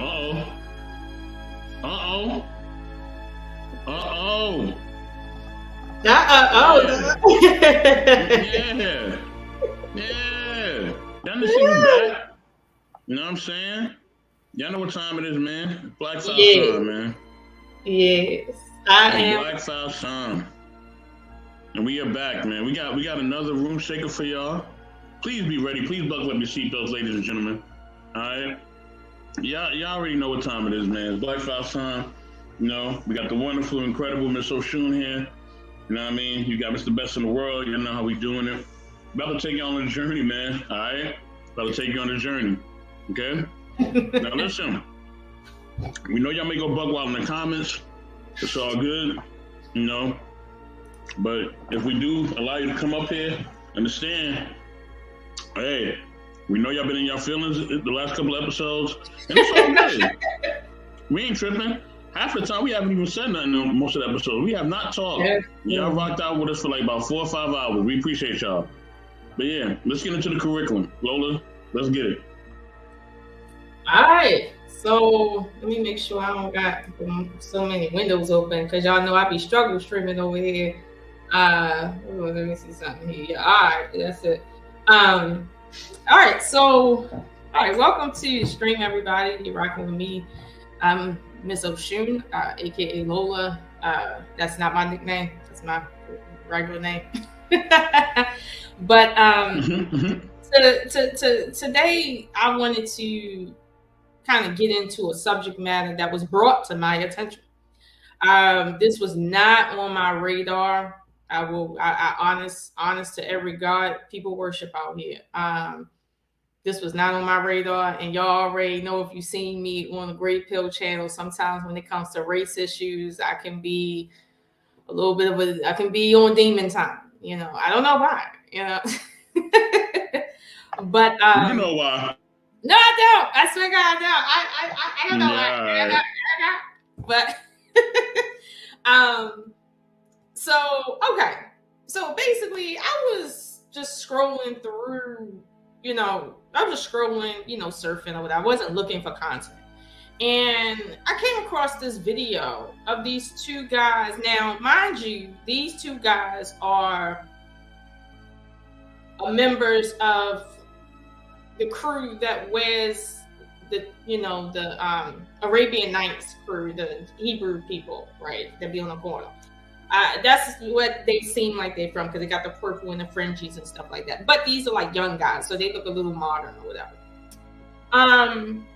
Uh-oh. Uh-oh. Uh-oh. Yeah. Yeah. Y'all done see me back. You know what I'm saying? Y'all know what time it is, man. Black South time, man. Yes. I am. Black South time. And we are back, man. We got another room shaker for y'all. Please be ready. Please buckle up your seatbelts, ladies and gentlemen. All right. Y'all already know what time it is, man. It's Black South time. You know, we got the wonderful, incredible Miss Oshun here. You know what I mean? You got Mr. Best in the World. You know how we doing it. About to take you on a journey, man. All right? About to take you on a journey. Okay? Now listen. We know y'all may go bug wild in the comments. It's all good. You know? But if we do allow you to come up here, understand, hey, we know y'all been in y'all feelings the last couple of episodes. And it's all good. We ain't tripping. Half the time, we haven't even said nothing on most of the episodes. We have not talked. Y'all rocked out with us for like about 4 or 5 hours. We appreciate y'all. But yeah, let's get into the curriculum. Lola, let's get it. All right. So let me make sure I don't got so many windows open because y'all know I be struggle streaming over here. Let me see something here. Yeah, all right, that's it. All right. So, all right. Welcome to stream, everybody. You're rocking with me. I'm Miss Oshun, aka Lola. That's not my nickname. That's my regular name. But today, I wanted to kind of get into a subject matter that was brought to my attention. This was not on my radar. I honest to every God, people worship out here. This was not on my radar, and y'all already know if you've seen me on the Great Pill channel. Sometimes when it comes to race issues, I can be I can be on demon time. You know, I don't know why. You know, but you know why? No, I don't. I swear to God, I don't know why. But so okay. So basically, I was just scrolling through. You know, I was just scrolling, you know, surfing or whatever. I wasn't looking for content. And I came across this video of these two guys. Now, mind you, these two guys are members of the crew that wears the, you know, the Arabian Nights crew, the Hebrew people, right? That be on the corner. That's what they seem like they're from because they got the purple and the fringes and stuff like that. But these are like young guys, so they look a little modern or whatever.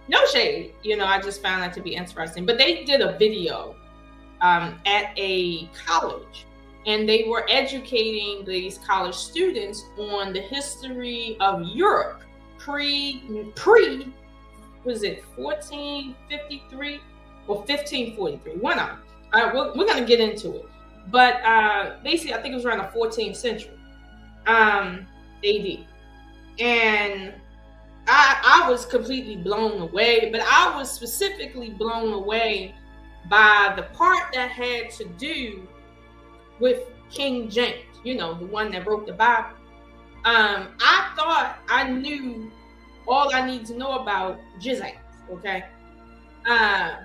No shade, you know, I just found that to be interesting. But they did a video at a college, and they were educating these college students on the history of Europe pre was it 1453 or 1543? One of them. We're gonna get into it. But basically, I think it was around the 14th century AD. And I was completely blown away, but I was specifically blown away by the part that had to do with King James, you know, the one that wrote the Bible. I thought I knew all I need to know about Jesus, okay? I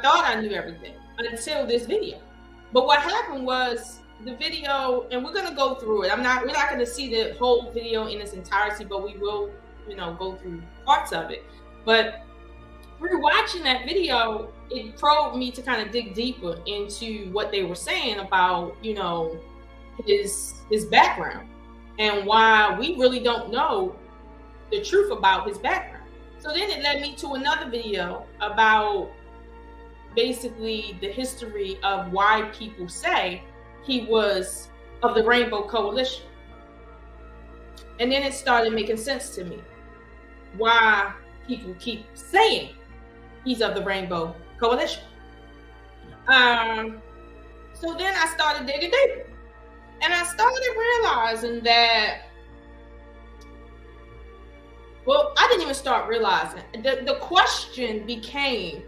thought I knew everything until this video. But what happened was the video, and we're going to go through it. We're not going to see the whole video in its entirety, but we will, you know, go through parts of it. But through watching that video, it probed me to kind of dig deeper into what they were saying about, you know, his background and why we really don't know the truth about his background. So then it led me to another video about basically the history of why people say he was of the Rainbow Coalition. And then it started making sense to me why people keep saying he's of the Rainbow Coalition. So then I started digging deeper. And I started realizing that, well, I didn't even start realizing. The question became,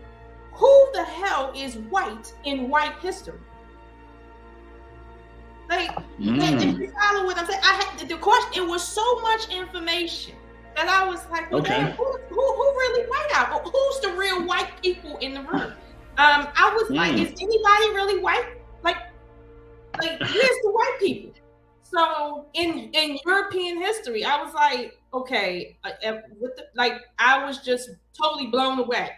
who the hell is white in white history? Like, if you follow what I'm saying, I had the question. It was so much information that I was like, okay, who really white out? Who was like, is anybody really white? Like where's the white people? So in European history, I was like, okay, I was just totally blown away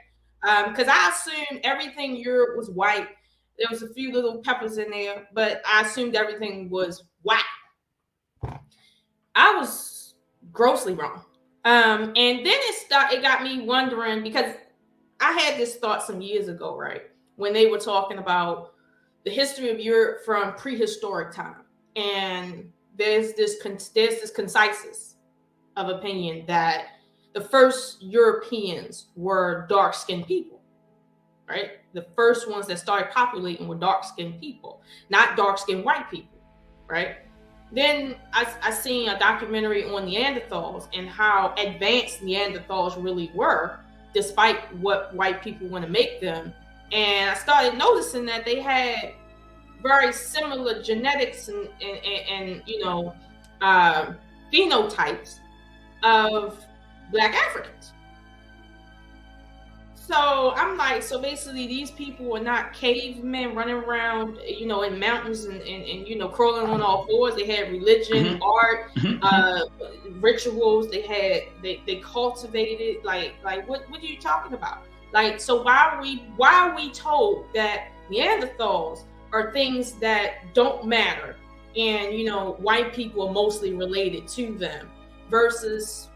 because I assumed everything Europe was white. There was a few little peppers in there, but I assumed everything was white. I was grossly wrong. And then it got me wondering, because I had this thought some years ago, right? When they were talking about the history of Europe from prehistoric time. And there's this consensus of opinion that the first Europeans were dark-skinned people, right? The first ones that started populating were dark-skinned people, not dark-skinned white people, right? Then I seen a documentary on Neanderthals and how advanced Neanderthals really were, despite what white people want to make them. And I started noticing that they had very similar genetics and phenotypes of Black Africans. So I'm like, so basically these people are not cavemen running around, in mountains and crawling on all fours. They had religion, art, rituals. They cultivated, like what are you talking about? Like, so why are we told that Neanderthals are things that don't matter and white people are mostly related to them, versus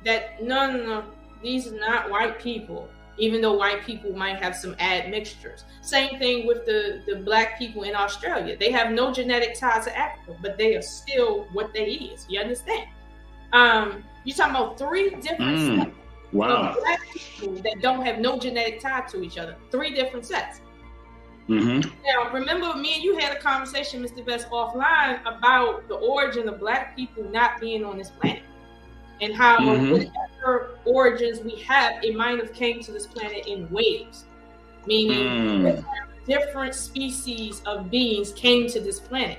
that no, these are not white people, even though white people might have some admixtures. Same thing with the Black people in Australia. They have no genetic ties to Africa, but they are still what they is. You understand? You're talking about 3 different sets of Black people that don't have no genetic tie to each other. 3 different sets. Now, remember, me and you had a conversation, Mr. Best, offline about the origin of Black people not being on this planet, and how whatever origins we have, it might have came to this planet in waves, meaning different species of beings came to this planet.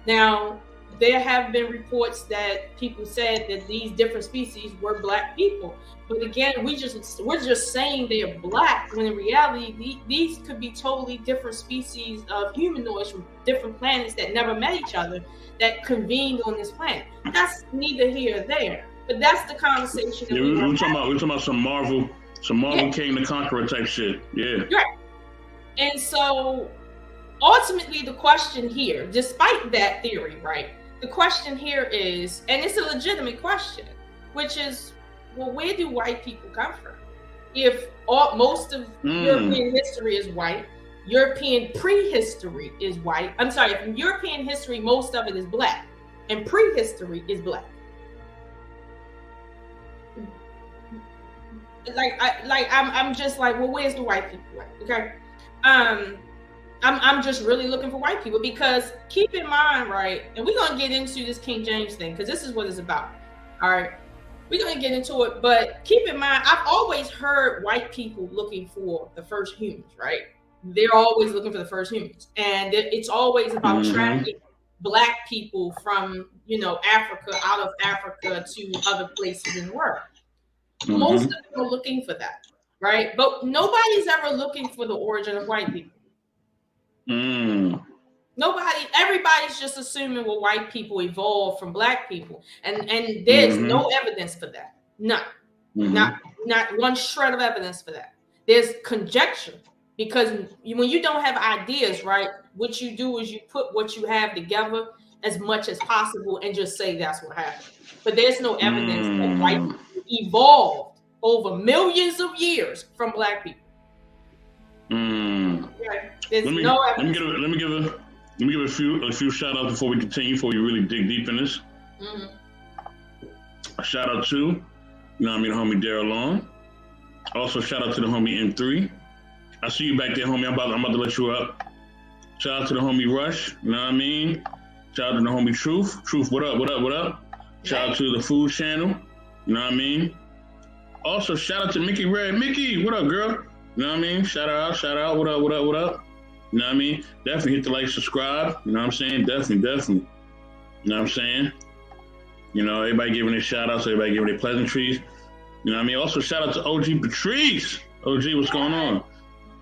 Now, there have been reports that people said that these different species were Black people. But again, we're just saying they're Black, when in reality, these could be totally different species of humanoids from different planets that never met each other, that convened on this planet. That's neither here or there. But that's the conversation. Yeah, we're talking about some Marvel King the Conqueror type shit. Yeah. Right. And so ultimately the question here, despite that theory, right? The question here is, and it's a legitimate question, which is, well, where do white people come from? If most of European history is white, European prehistory is white. I'm sorry, in European history, most of it is Black, and prehistory is Black. I'm just like, well, where's the white people at? Okay. I'm just really looking for white people, because keep in mind, right, and we're gonna get into this King James thing, because this is what it's about. All right. We're going to get into it, but keep in mind, I've always heard white people looking for the first humans, right? They're always looking for the first humans. And it's always about trafficking Black people from, Africa, out of Africa to other places in the world. Most of them are looking for that, right? But nobody's ever looking for the origin of white people. Everybody's just assuming, well, white people evolved from Black people, and there's no evidence for that. None. Not one shred of evidence for that. There's conjecture, because when you don't have ideas, right, what you do is you put what you have together as much as possible and just say that's what happened. But there's no evidence that white people evolved over millions of years from Black people. Okay? There's no evidence. Let me give a few shout outs before we continue, before you really dig deep in this. A shout out to, the homie Daryl Long. Also, shout out to the homie M3. I see you back there, homie. I'm about to let you up. Shout out to the homie Rush. You know what I mean? Shout out to the homie Truth. Truth, what up, what up, what up? Shout out to the Food Channel. You know what I mean? Also, shout out to Mickey Red. Mickey, what up, girl? You know what I mean? Shout out. What up, what up, what up? You know what I mean? Definitely hit the like, subscribe. You know what I'm saying? Definitely. You know what I'm saying? Everybody giving their shout outs, everybody giving their pleasantries. You know what I mean? Also, shout out to OG Patrice. OG, what's going on?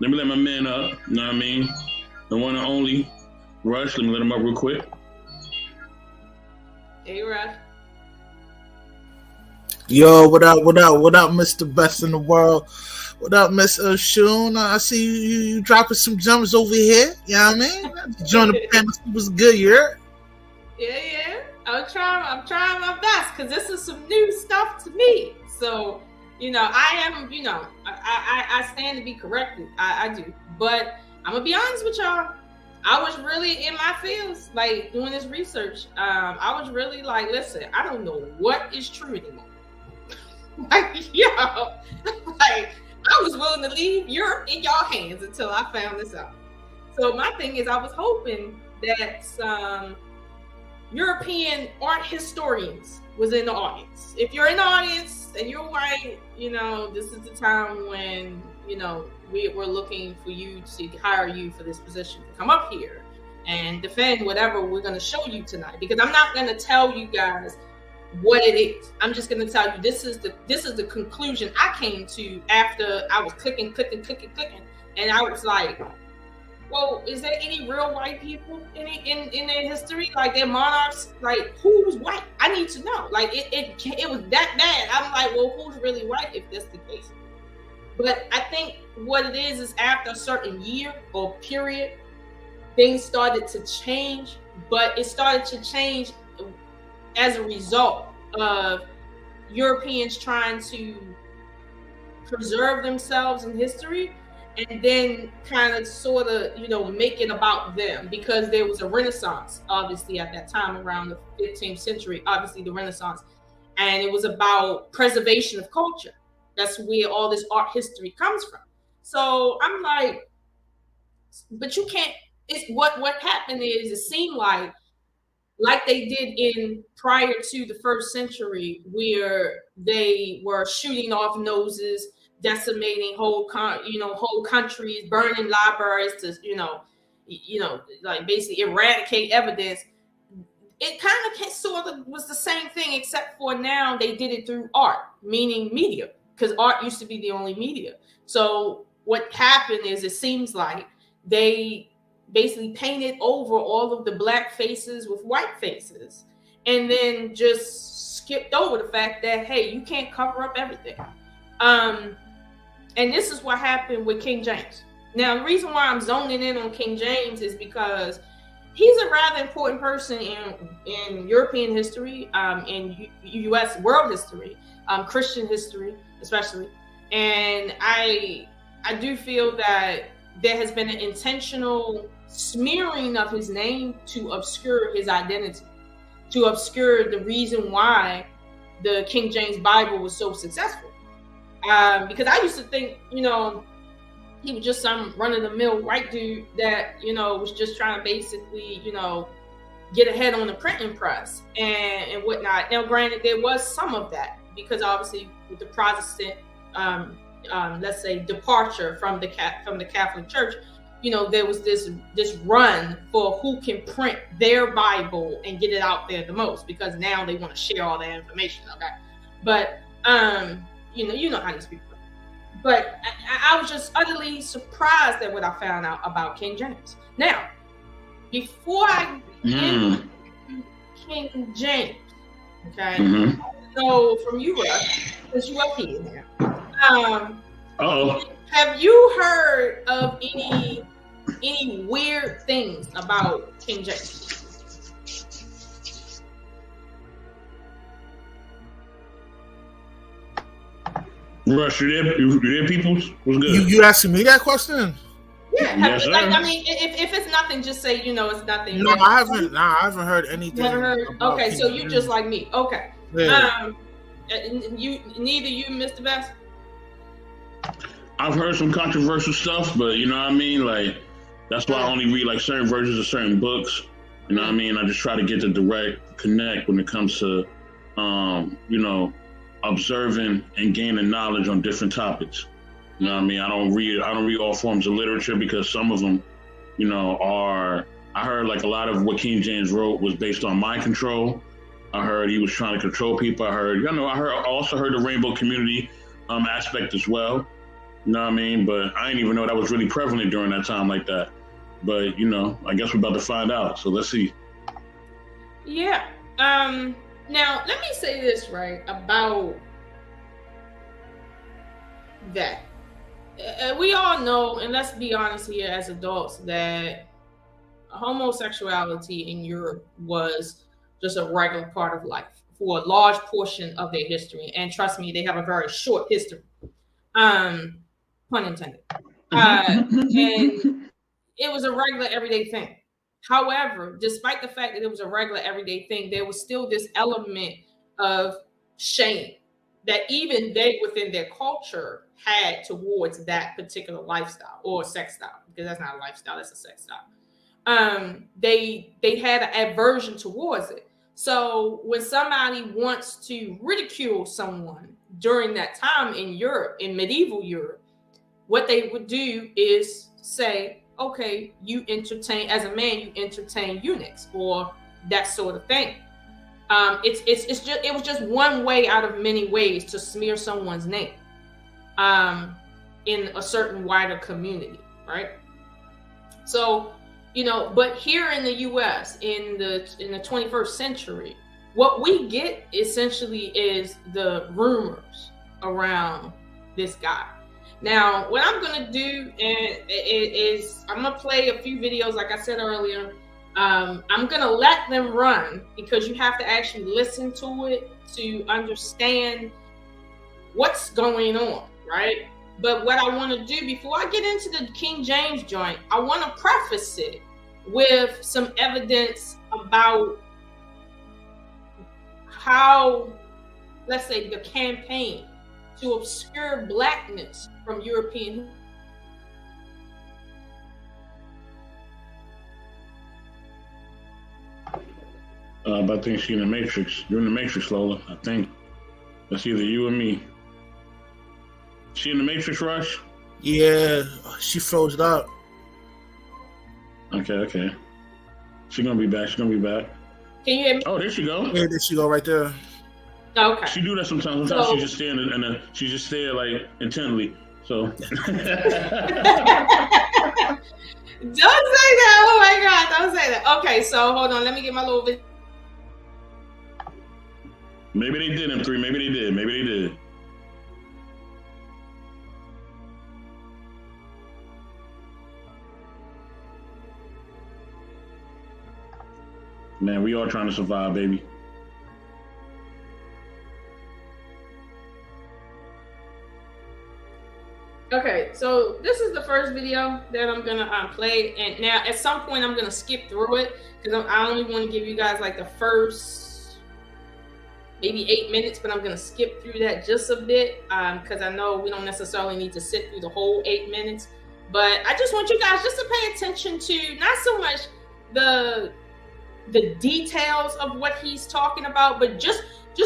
Let me let my man up. You know what I mean? The one and only Rush. Let me let him up real quick. Hey, Rush. Yo, what up, Mr. Best in the World? What up, Miss Shun? I see you dropping some gems over here. You know what I mean? Join the panel was good, yeah? Yeah. I'm trying my best because this is some new stuff to me. So, I am, I stand to be corrected. I do. But I'm going to be honest with y'all. I was really in my feels, like, doing this research. I was really like, listen, I don't know what is true anymore. Like, I was willing to leave Europe in y'all hands until I found this out. So my thing is, I was hoping that some European art historians was in the audience. If you're in the audience and you're white, this is the time when, we're looking for you to hire you for this position to come up here and defend whatever we're going to show you tonight. Because I'm not going to tell you guys what it is. I'm just going to tell you this is the conclusion I came to after I was clicking, and I was like, well, is there any real white people in their history? Like, their monarchs, like, who's white? I need to know. Like, it was that bad. I'm like, well, who's really white if that's the case? But I think what it is after a certain year or period, things started to change, but it started to change as a result of Europeans trying to preserve themselves in history and then kind of sort of, make it about them, because there was a Renaissance, obviously, at that time around the 15th century, obviously the Renaissance, and it was about preservation of culture. That's where all this art history comes from. So I'm like, but you can't, it's what happened is it seemed like they did in prior to the first century, where they were shooting off noses, decimating whole countries, burning libraries to, like basically eradicate evidence. It kind of sort of was the same thing, except for now they did it through art, meaning media, because art used to be the only media. So what happened is it seems like they basically painted over all of the black faces with white faces, and then just skipped over the fact that, hey, you can't cover up everything. And this is what happened with King James. Now, the reason why I'm zoning in on King James is because he's a rather important person in European history, in U.S. world history, Christian history especially. And I do feel that there has been an intentional smearing of his name to obscure his identity, to obscure the reason why the King James Bible was so successful. Because I used to think, he was just some run-of-the-mill white dude that, was just trying to basically, get ahead on the printing press and whatnot. Now, granted, there was some of that, because obviously with the Protestant, let's say, departure from the Catholic Church, there was this run for who can print their Bible and get it out there the most, because now they want to share all that information. Okay, but you know how these people are. But I was just utterly surprised at what I found out about King James. Now, before I get into King James, okay, so from you, Russ, since you up here now, have you heard of any weird things about King James? Rush, you there, peoples? What's good? You asking me that question? Yeah, yes, I mean, if it's nothing, just say it's nothing. No, I haven't heard anything. Never heard. Okay, so you just like me. Okay. Yeah. Neither you, Mr. Best. I've heard some controversial stuff, but you know what I mean. Like, that's why I only read like certain versions of certain books. You know what I mean. I just try to get the direct connect when it comes to, observing and gaining knowledge on different topics. You know what I mean? I don't read all forms of literature, because some of them, I heard like a lot of what King James wrote was based on mind control. I heard he was trying to control people. I also heard the rainbow community aspect as well. You know what I mean? But I didn't even know that was really prevalent during that time like that. But you know, I guess we're about to find out. So let's see. Yeah. Now let me say this right about that. We all know, and let's be honest here as adults, that homosexuality in Europe was just a regular part of life for a large portion of their history. And trust me, they have a very short history. Pun intended. And it was a regular everyday thing. However, despite the fact that it was a regular everyday thing, there was still this element of shame that even they within their culture had towards that particular lifestyle or sex style, because that's not a lifestyle, that's a sex style. They had an aversion towards it. So when somebody wants to ridicule someone during that time in Europe, in medieval Europe, what they would do is say, okay, you entertain, as a man, you entertain eunuchs or that sort of thing. It was just one way out of many ways to smear someone's name in a certain wider community, right? So, you know, but here in the U.S. in the 21st century, what we get essentially is the rumors around this guy. Now, what I'm going to do is I'm going to play a few videos, like I said earlier. I'm going to let them run because you have to actually listen to it to understand what's going on, right? But what I want to do before I get into the King James joint, I want to preface it with some evidence about how, let's say, the campaign to obscure blackness from European. I think she's in the Matrix. You're in the Matrix, Lola. I think that's either you or me. She in the Matrix, Rush? Yeah, she froze it up. Okay. She's gonna be back. Can you hear me? Oh, there she go. Yeah, there she go right there. Okay. She do that sometimes. Sometimes she just stay she just stare like intently. So. Don't say that. Oh my God! Don't say that. Okay, so hold on. Let me get my little bit. Maybe they did M3. Maybe they did. Man, we all trying to survive, baby. Okay, so this is the first video that I'm gonna play, and now at some point I'm gonna skip through it because I only want to give you guys like the first maybe 8 minutes, but I'm gonna skip through that just a bit because I know we don't necessarily need to sit through the whole 8 minutes. But I just want you guys just to pay attention to not so much the details of what he's talking about, but just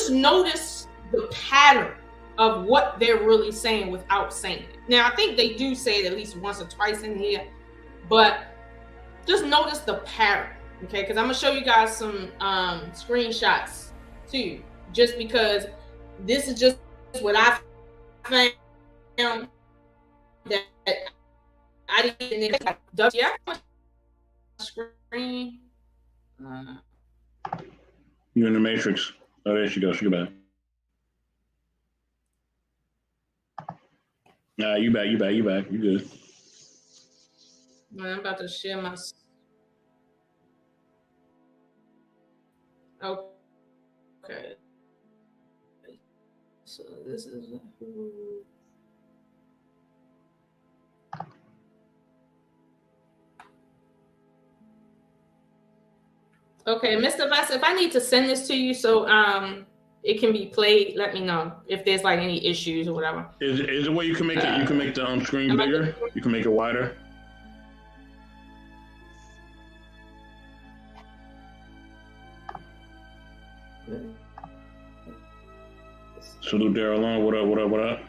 notice the pattern of what they're really saying without saying it. Now, I think they do say it at least once or twice in here, but just notice the pattern, okay? Because I'm gonna show you guys some screenshots too, just because this is just what I found that I didn't. Yeah, screen. You're in the Matrix. Oh, there she goes. She go back. Nah, you back. You good. Man, I'm about to share my. Okay. So this is. Okay, Mr. Vess, if I need to send this to you so it can be played, let me know if there's like any issues or whatever. Is there a way you can make it? You can make the screen bigger. You can make it wider. Salute Daryl Long. What up?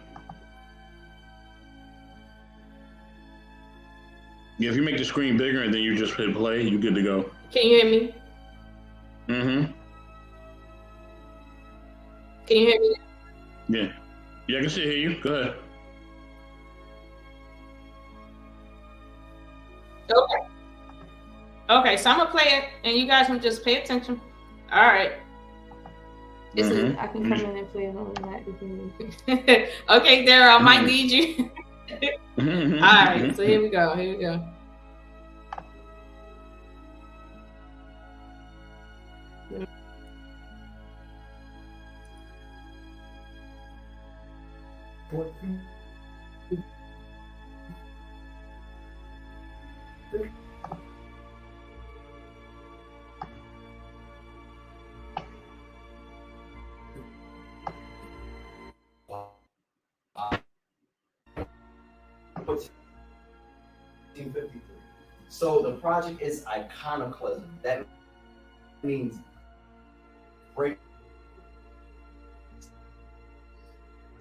Yeah, if you make the screen bigger and then you just hit play, you good to go. Can you hear me? Mm-hmm. Can you hear me? Yeah, I can still hear you. Go ahead. Okay. Okay, so I'm gonna play it, and you guys can just pay attention. All right. Mhm. I can come in and play it on that. Okay, Daryl, I might need you. All right, so here we go. Here we go. So the project is iconoclasm. That means break.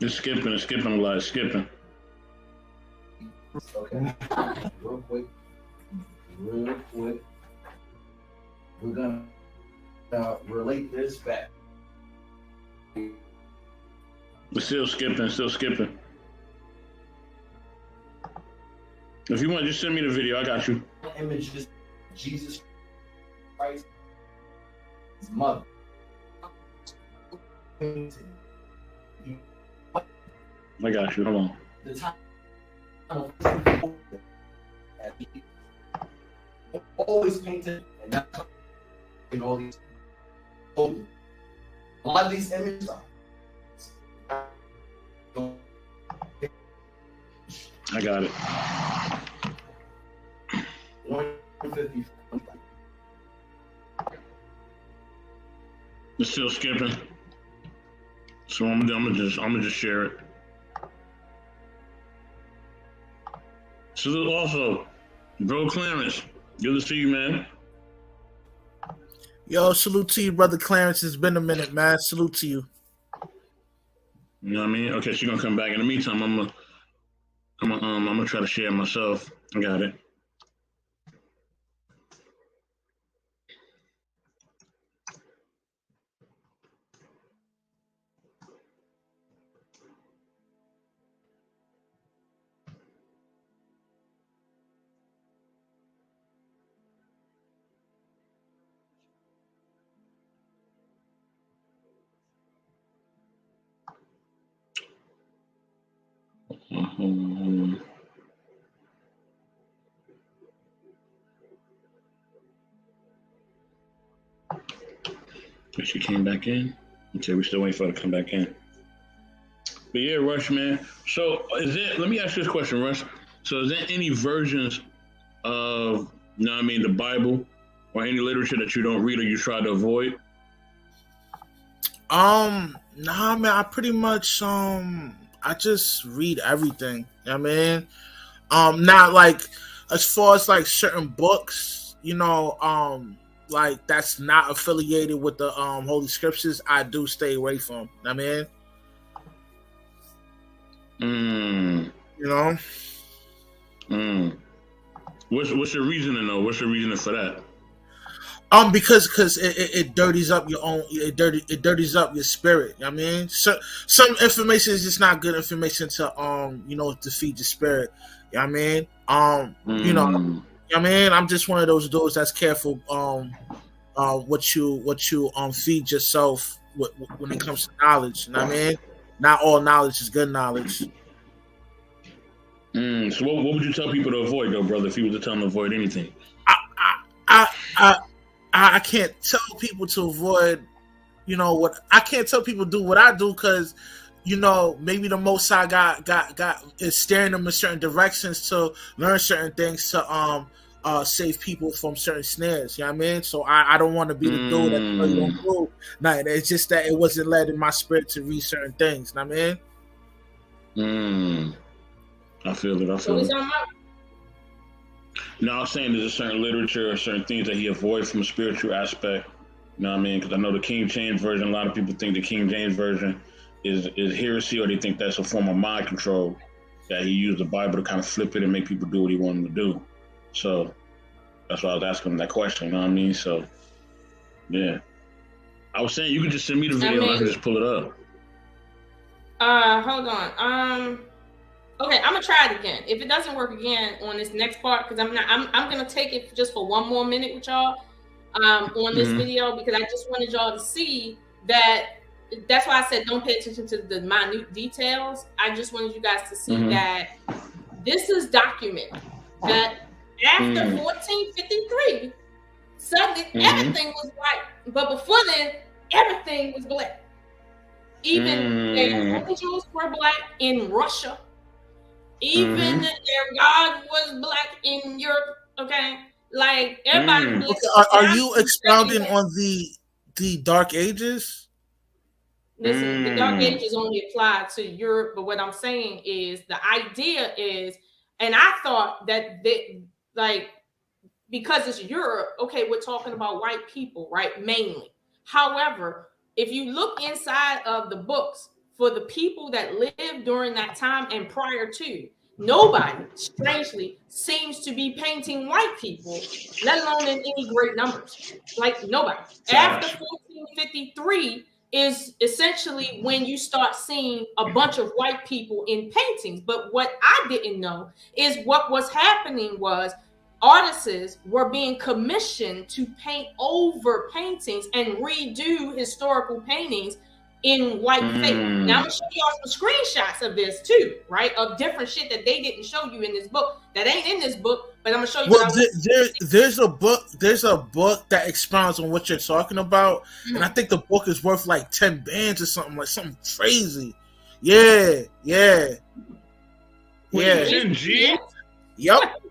It's skipping a lot. It's skipping. Okay. Real quick. We're gonna relate this back. It's still skipping. If you want, just send me the video. I got you. Images, Jesus Christ, his mother. I got you. Hold on. The time always painted, and that's in all these. A lot of these images are. I got it. 150. It's still skipping. So I'm gonna just share it. So also, bro Clarence, good to see you, man. Yo, salute to you, brother Clarence. It's been a minute, man. Salute to you. You know what I mean? Okay, she's gonna come back. In the meantime, I'm gonna try to share it myself. I got it. She came back in. Okay, we're still waiting for her to come back in. But yeah, Rush, man. So let me ask you this question, Rush. So is there any versions of, you know what I mean, the Bible or any literature that you don't read or you try to avoid? Nah, man, I pretty much I just read everything. You know what I mean? Not like as far as like certain books, you know, like that's not affiliated with the Holy Scriptures, I do stay away from. You know what I mean? You know? What's your reasoning though? What's your reasoning for that? Because it dirties up your own, it dirties up your spirit. You know what I mean? So some information is just not good information to you know, to feed your spirit. You know what I mean? You know what I mean? I'm just one of those dudes that's careful what you feed yourself when it comes to knowledge. You know what I mean? Not all knowledge is good knowledge. So what would you tell people to avoid though, brother, if you were to tell them to avoid anything? I can't tell people to avoid, you know, what I can't tell people to do what I do because, you know, maybe the Most High got is steering them in certain directions to learn certain things to save people from certain snares. You know what I mean? So I don't want to be the dude that you don't do. No, it's just that it wasn't led in my spirit to read certain things. You know what I mean? I feel it. No, I'm saying there's a certain literature or certain things that he avoids from a spiritual aspect. You know what I mean? Because I know the King James Version, a lot of people think the King James Version is heresy, or they think that's a form of mind control, that he used the Bible to kind of flip it and make people do what he wanted them to do. So that's why I was asking him that question, you know what I mean? So, yeah. I was saying you could just send me the video and I can just pull it up. Hold on. Okay, I'm gonna try it again. If it doesn't work again on this next part, because I'm gonna take it just for one more minute with y'all on this video, because I just wanted y'all to see that. That's why I said don't pay attention to the minute details. I just wanted you guys to see that this is documented that after 1453, suddenly everything was white, but before then everything was black. Even their angels were black in Russia. Even their God was black in Europe. Okay, like everybody. Okay, are you expounding on the Dark Ages? Listen, the Dark Ages only apply to Europe, but what I'm saying is the idea is, and I thought that they, like, because it's Europe, okay, we're talking about white people, right? Mainly. However, if you look inside of the books for the people that lived during that time and prior to, nobody, strangely, seems to be painting white people, let alone in any great numbers. Like nobody. After 1453 is essentially when you start seeing a bunch of white people in paintings. But what I didn't know is what was happening was artists were being commissioned to paint over paintings and redo historical paintings in white paint. Now I'm gonna show y'all some screenshots of this too, right? Of different shit that they didn't show you in this book that ain't in this book, but I'm gonna show you. Well, there's a book that expounds on what you're talking about, and I think the book is worth like 10 bands or something, like something crazy. Yeah. Wait, 10G? Yep.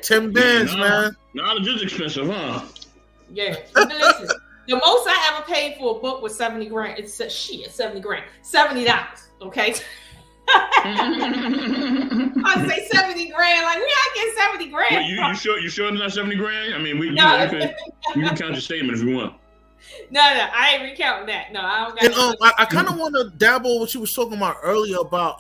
10 bands, man. Knowledge is expensive, huh? Yeah. Listen. The most I ever paid for a book was 70 grand. It's shit, 70 grand. $70. Okay. I say 70 grand. Like, we not getting 70 grand. Wait, you sure it's not 70 grand? I mean, you can count your statement if you want. No, I ain't recounting that. No, I don't got. And I kind of want to dabble what you was talking about earlier about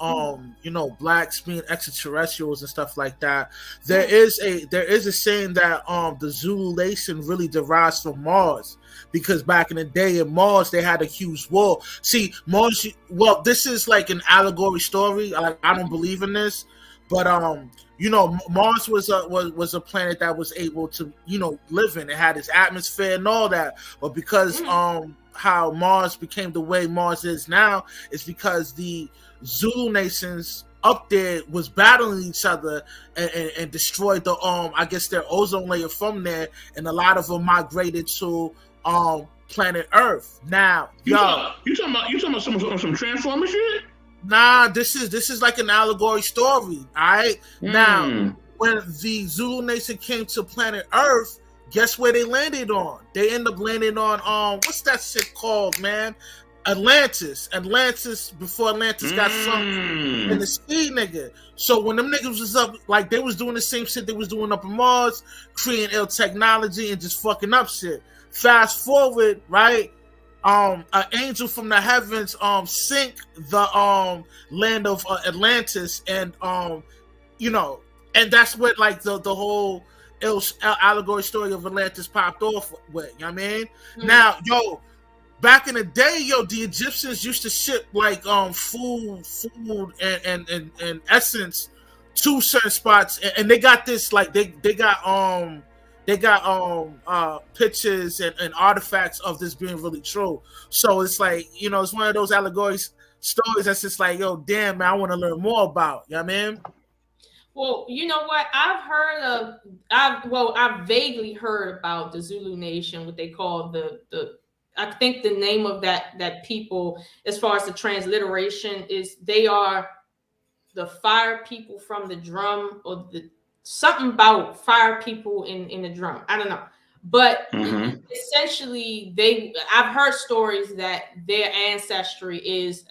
blacks being extraterrestrials and stuff like that. There is a saying that the Zulu nation really derives from Mars, because back in the day in Mars they had a huge war. See, Mars. Well, this is like an allegory story. I don't believe in this, but Mars was a planet that was able to live in. It had its atmosphere and all that, but because how Mars became the way Mars is now is because the Zulu nations up there was battling each other and destroyed the I guess their ozone layer from there, and a lot of them migrated to planet Earth. Now, you talking about some Transformer shit? Nah, this is like an allegory story. All right. Now, when the Zulu nation came to planet Earth, guess where they landed on? They end up landing on what's that shit called, man? Atlantis. Atlantis before Atlantis got sunk in the sea, nigga. So when them niggas was up, like they was doing the same shit they was doing up in Mars, creating ill technology and just fucking up shit. Fast forward, right? An angel from the heavens sink the land of Atlantis, and and that's what like the whole allegory story of Atlantis popped off with. You know what I mean? Now, back in the day, the Egyptians used to ship like food and essence to certain spots, and they got this like they got pictures and artifacts of this being really true. So it's like, it's one of those allegory stories that's just like, damn, man, I want to learn more about. You know what I mean? Well, you know what? I've vaguely heard about the Zulu Nation, what they call I think the name of that people, as far as the transliteration, is they are the fire people from the drum, or something about fire people in the drum. I don't know. But essentially, I've heard stories that their ancestry is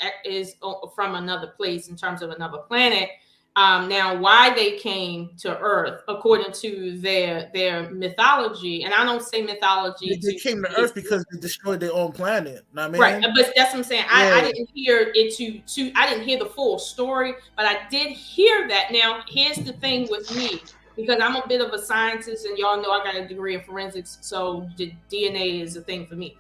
from another place in terms of another planet. Now, why they came to Earth, according to their mythology, and I don't say mythology. They came to Earth because they destroyed their own planet. Know what I mean? Right, but that's what I'm saying. I didn't hear it I didn't hear the full story, but I did hear that. Now, here's the thing with me, because I'm a bit of a scientist, and y'all know I got a degree in forensics, so the DNA is a thing for me.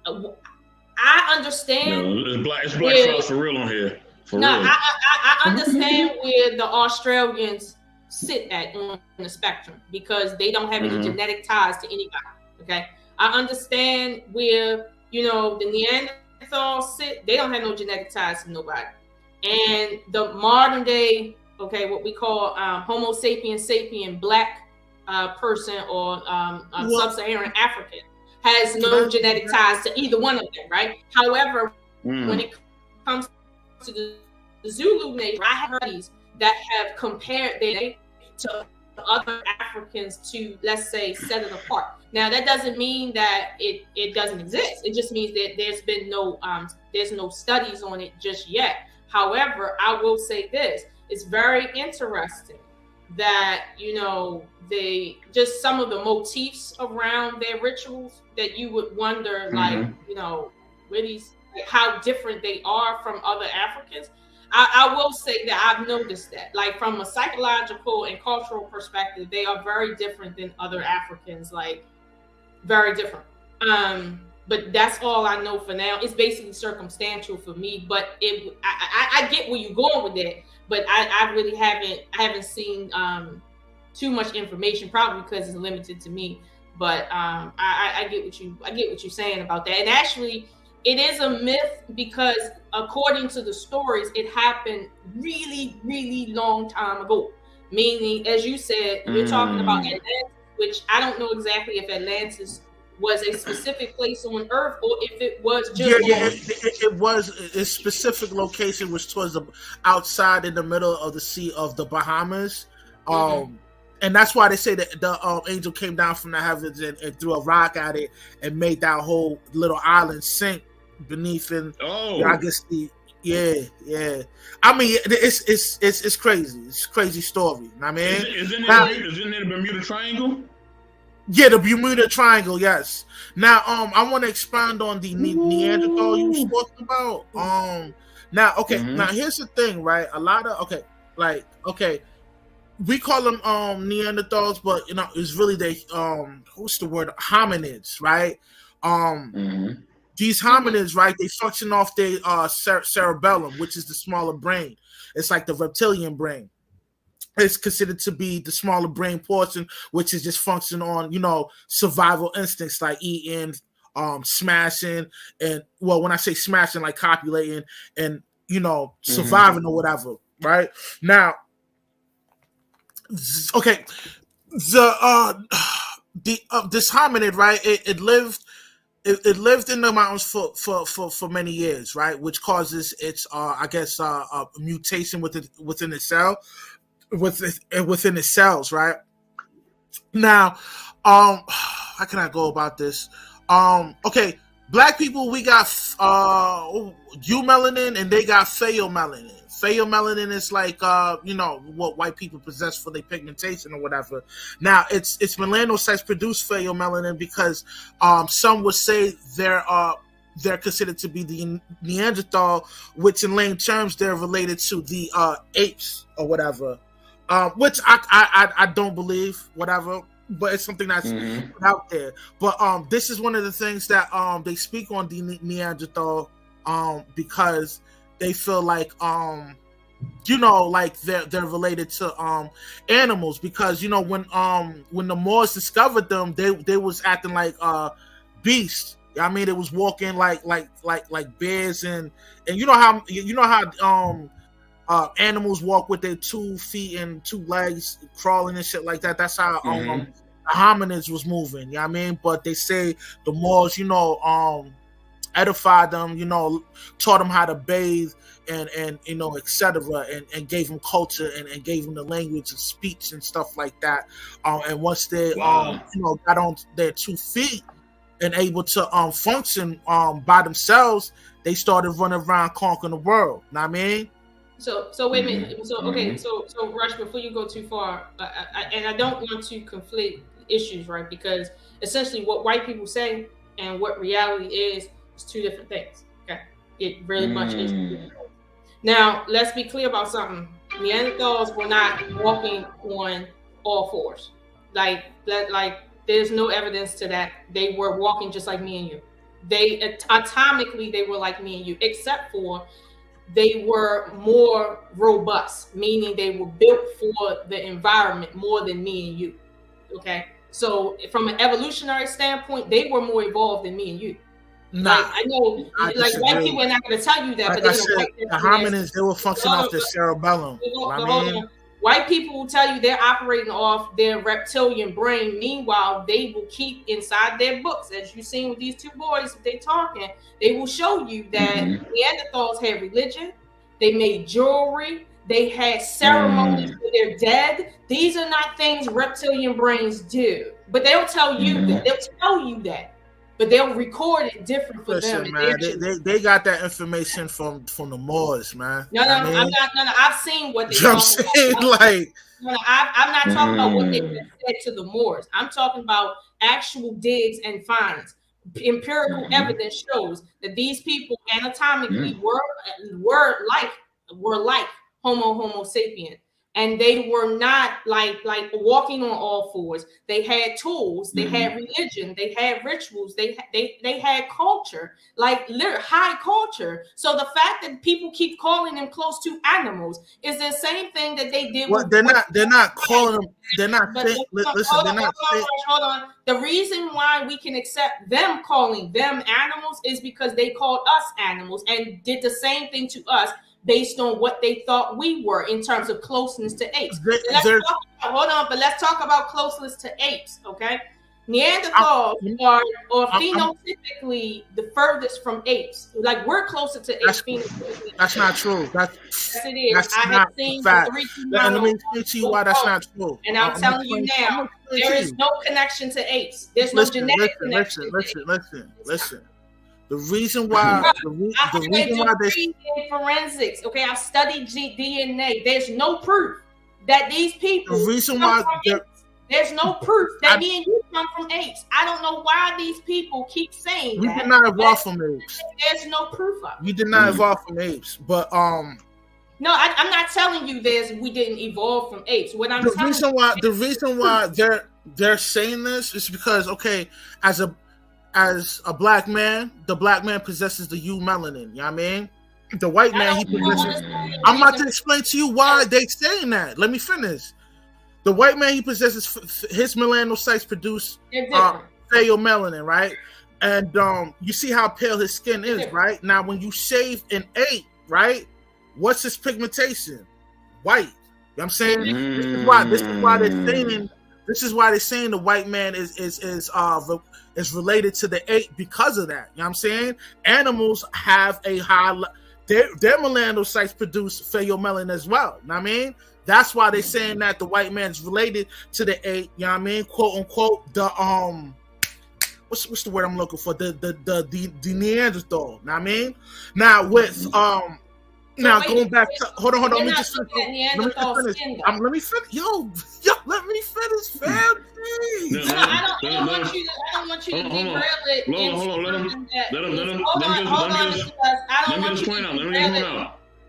I understand. No, it's black for real on here. For No, real. I understand where the Australians sit at on the spectrum because they don't have any genetic ties to anybody. Okay, I understand where the Neanderthals sit. They don't have no genetic ties to nobody, and the modern day, what we call Homo sapien black person or sub-Saharan African has no genetic ties to either one of them, right? However, when it comes to the Zulu nation, I have heard these that have compared their to other Africans to, let's say, set it apart. Now, that doesn't mean that it doesn't exist. It just means that there's no studies on it just yet. However, I will say this: it's very interesting that they just some of the motifs around their rituals that you would wonder, where these, how different they are from other Africans. I will say that I've noticed that, like, from a psychological and cultural perspective, they are very different than other Africans, like very different. But that's all I know for now. It's basically circumstantial for me, but I get where you're going with that, but I really haven't seen too much information, probably because it's limited to me. But I get what you're saying about that. And actually, it is a myth because according to the stories, it happened really, really long time ago. Meaning, as you said, you're talking about Atlantis, which I don't know exactly if Atlantis was a specific place on Earth or if it was just it was a specific location, which towards the outside in the middle of the Sea of the Bahamas. And that's why they say that the angel came down from the heavens and threw a rock at it and made that whole little island sink beneath. And I guess I mean, it's crazy. It's a crazy story. I mean, isn't it the Bermuda Triangle? Yeah, the Bermuda Triangle. Yes. Now, I want to expand on the Neanderthal you were talking about. Now, now here's the thing, right? A lot of we call them Neanderthals, but it's really what's the word? Hominids, right? These hominids, right? They function off their cerebellum, which is the smaller brain. It's like the reptilian brain. It's considered to be the smaller brain portion, which is just function on survival instincts like eating, smashing, and when I say smashing, like copulating and surviving or whatever. Right now. Okay, this hominid, right? It lived in the mountains for many years, right? Which causes its a mutation within itself, within its cells, right? Now, how can I go about this? Okay, black people, we got eumelanin and they got pheomelanin. Pheomelanin is like what white people possess for their pigmentation or whatever. Now it's melanocytes produce pheomelanin because some would say they're considered to be the Neanderthal, which in lame terms they're related to the apes or whatever. Which I don't believe, whatever. But it's something that's out there. But this is one of the things that they speak on the Neanderthal because they feel like like they're related to animals because when the Moors discovered them, they was acting like beasts. I mean, it was walking like bears and how animals walk with their 2 feet and 2 legs, crawling and shit like that. That's how the hominids was moving. You know what I mean? But they say the Moors, edified them, taught them how to bathe and etc. and gave them culture and gave them the language and speech and stuff like that. And once they got on their 2 feet and able to function by themselves, they started running around conquering the world. Know what I mean? So wait a minute. So okay. So Rush, before you go too far, and I don't want to conflict issues, right? Because essentially, what white people say and what reality is 2 different things. Okay, it really much is 2 different things. Now, let's be clear about something. Neanderthals were not walking on all 4s. Like there's no evidence to that. They were walking just like me and you. They atomically they were like me and you, except for they were more robust, meaning they were built for the environment more than me and you. Okay, so from an evolutionary standpoint, they were more evolved than me and you. Nah, like I know, like white people are not going to tell you that, like but I said, the hominids, they were functioning off their cerebellum. White people will tell you they're operating off their reptilian brain. Meanwhile, they will keep inside their books, as you've seen with these two boys, if they're talking, they will show you that Neanderthals had religion, they made jewelry, they had ceremonies for their dead. These are not things reptilian brains do, but they'll tell you that. They'll tell you that. But they'll record it different for them. Man, they got that information from the Moors, man. No, I'm not. No, I've seen what they. I'm saying, like, no, I'm not talking about what they said to the Moors. I'm talking about actual digs and finds. Empirical evidence shows that these people anatomically were like Homo sapien. And they were not like walking on all fours. They had tools, they had religion, they had rituals, they had culture, like high culture. So the fact that people keep calling them close to animals is the same thing that they did. Well, they're not calling them. They're not. Hold on. The reason why we can accept them calling them animals is because they called us animals and did the same thing to us, based on what they thought we were in terms of closeness to apes. But let's talk about closeness to apes, okay? Neanderthals are phenotypically the furthest from apes. Like, we're closer to apes phenotypically. That's not true. Yes, it is. That's I have seen the 3D Let me explain to you why that's not true. And I'm telling you now, there is no connection to apes. There's no genetic connection. Listen. The reason why they forensics. Okay, I've studied DNA. There's no proof that these people. The reason why there's no proof that me and you come from apes. I don't know why these people keep saying we that. did not evolve from apes. There's no proof of it. We did not evolve from apes, but No, I'm not telling you we didn't evolve from apes. What I'm telling you, the reason why they're saying this is because, okay, as a black man, the black man possesses the eumelanin. You know what I mean? The white man, he possesses. I'm about to explain to you why they saying that. Let me finish. The white man, he possesses his melanocytes produce pheomelanin, right? And you see how pale his skin is, right? Now, when you shave an ape, right? What's his pigmentation? White. You know what I'm saying? This is why they're saying. This is why they're saying the white man is related to the ape because of that. You know what I'm saying? Animals have a high. Their melanocytes produce pheomelanin as well. You know what I mean? That's why they're saying that the white man is related to the ape. You know what I mean? Quote unquote the what's the word I'm looking for? The Neanderthal. You know what I mean? Now with going back to hold on. Let me just finish. Let me finish. Yo, let me finish, fam. I don't want you to derail it. Let me get his point out.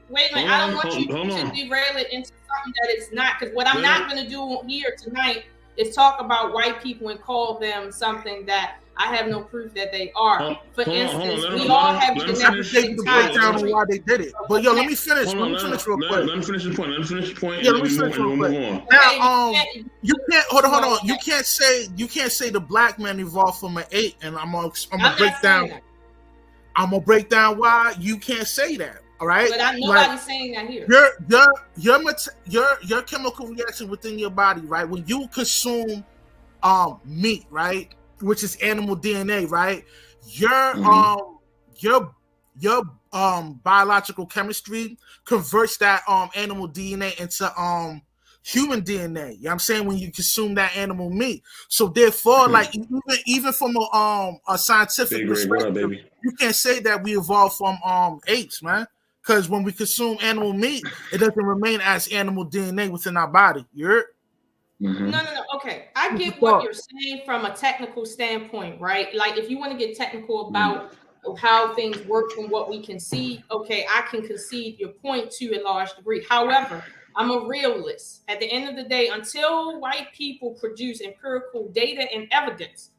Wait, I don't want you to derail it into something that it's not. Because what I'm not going to do here tonight is talk about white people and call them something that I have no proof that they are. For instance, we all have genetic breakdown on why they did it. But yo, let me finish. Let me finish real quick. Let me finish the point. Yeah, let me finish real quick. Now, you can't hold on. You can't say the black man evolved from an ape, and I'm gonna break down. I'm gonna break down why you can't say that. All right, but nobody's saying that here. Your chemical reaction within your body, right? When you consume meat, right, which is animal DNA, right? Your biological chemistry converts that animal DNA into human DNA. You know what I'm saying? When you consume that animal meat. So therefore, like even from a scientific perspective, you can't say that we evolved from apes, man. Because when we consume animal meat, it doesn't remain as animal DNA within our body. You're No. Okay, I get what you're saying from a technical standpoint, right? Like, if you want to get technical about how things work from what we can see, okay, I can concede your point to a large degree. However, I'm a realist. At the end of the day, until white people produce empirical data and evidence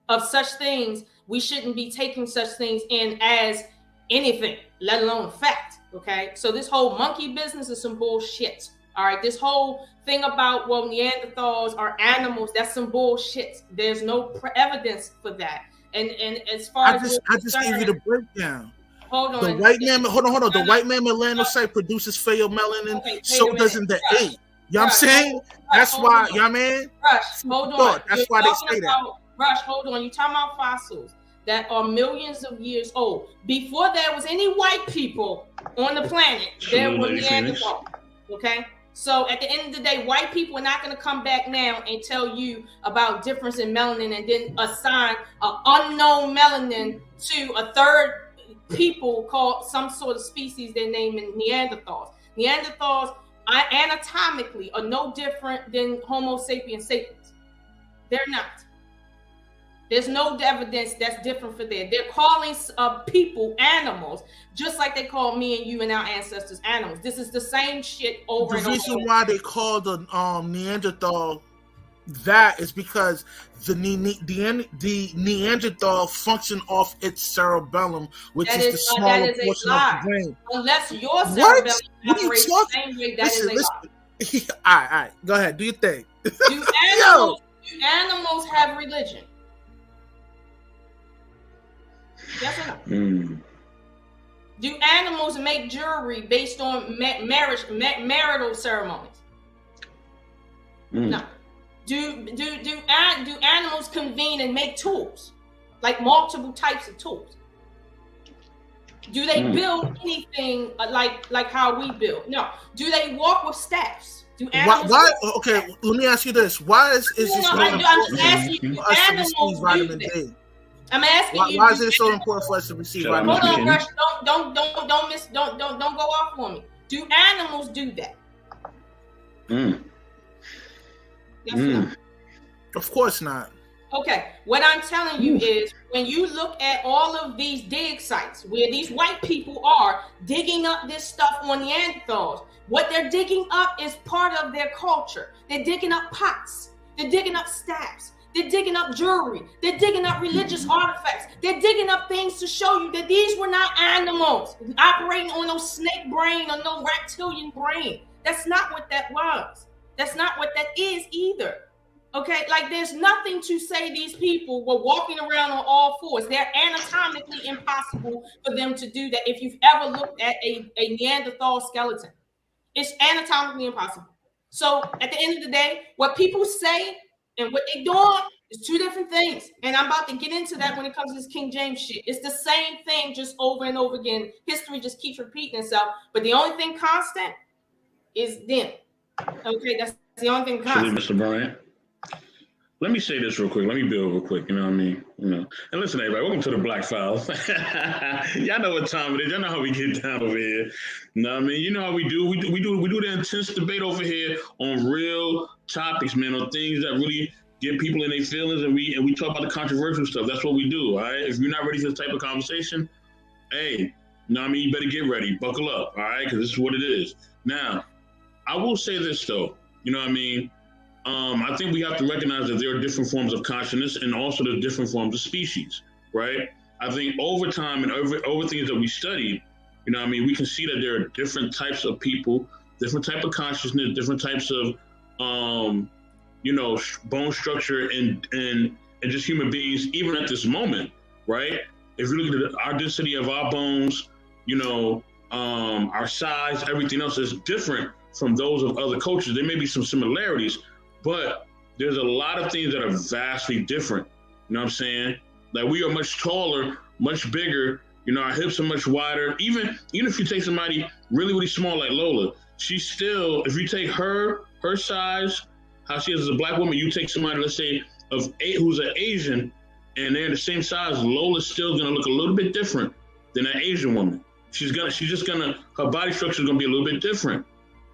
of such things, we shouldn't be taking such things in as anything, let alone a fact. Okay, so this whole monkey business is some bullshit. All right, this whole thing about, well, Neanderthals are animals, that's some bullshit. There's no evidence for that. And as far as I just gave you the breakdown. Hold on. The white man, hold on. The white man melanocyte produces pheomelanin, Okay, so doesn't the ape. You know what I'm saying? That's why, you know what I mean? Rush, hold on. That's why they say that. Rush, hold on. You're talking about fossils that are millions of years old. Before there was any white people on the planet, there were Neanderthals. Okay? So at the end of the day, white people are not going to come back now and tell you about difference in melanin and then assign an unknown melanin to a third people called some sort of species they're naming Neanderthals. Neanderthals anatomically are no different than Homo sapiens sapiens. They're not. There's no evidence that's different for that. They're calling people animals, just like they called me and you and our ancestors animals. This is the same shit over and over. The reason why they call the Neanderthal that is because the Neanderthal function off its cerebellum, which is the smaller portion of the brain. Unless your cerebellum operates the same way, that is a lie. All right. Go ahead. Do your thing. Do animals have religion? Yes or no? Do animals make jewelry based on marital ceremonies? No. Do animals convene and make tools, like multiple types of tools? Do they build anything like how we build? No. Do they walk with staffs? Do animals? Why? Okay, let me ask you this: why is this? I'm just asking you. Animals do that. I'm asking you. Why is it so important for us to receive vitamin D? Hold on, Rush. Don't go off on me. Do animals do that? Yes or no? Of course not. Okay, what I'm telling you is when you look at all of these dig sites where these white people are digging up this stuff on Neanderthals, what they're digging up is part of their culture. They're digging up pots. They're digging up staffs. They're digging up jewelry. They're digging up religious artifacts. They're digging up things to show you that these were not animals operating on no snake brain or no reptilian brain. That's not what that was. That's not what that is either. Okay, like there's nothing to say these people were walking around on all fours. They're anatomically impossible for them to do that. If you've ever looked at a Neanderthal skeleton, it's anatomically impossible. So at the end of the day, what people say and what they doing is two different things. And I'm about to get into that when it comes to this King James shit. It's the same thing just over and over again. History just keeps repeating itself. But the only thing constant is them. Okay, that's the only thing constant. Mr. Bryant. Let me say this real quick. Let me build real quick. You know what I mean? And listen, everybody. Welcome to the Black Files. Y'all know what time it is. Y'all know how we get down over here. You know what I mean? You know how we do. We do the intense debate over here on real topics, man. On things that really get people in their feelings, and we talk about the controversial stuff. That's what we do. All right. If you're not ready for this type of conversation, hey, you know what I mean? You better get ready. Buckle up. All right, because this is what it is. Now, I will say this though. You know what I mean? I think we have to recognize that there are different forms of consciousness and also the different forms of species, right? I think over time and over things that we study, you know what I mean, we can see that there are different types of people, different type of consciousness, different types of, bone structure and just human beings, even at this moment, right? If you look at our density of our bones, our size, everything else is different from those of other cultures. There may be some similarities, but there's a lot of things that are vastly different. You know what I'm saying? Like we are much taller, much bigger. Our hips are much wider. Even if you take somebody really, really small like Lola, she's still, if you take her size, how she is as a black woman, you take somebody, let's say, who's an Asian, and they're the same size, Lola's still gonna look a little bit different than an Asian woman. Her body structure is gonna be a little bit different.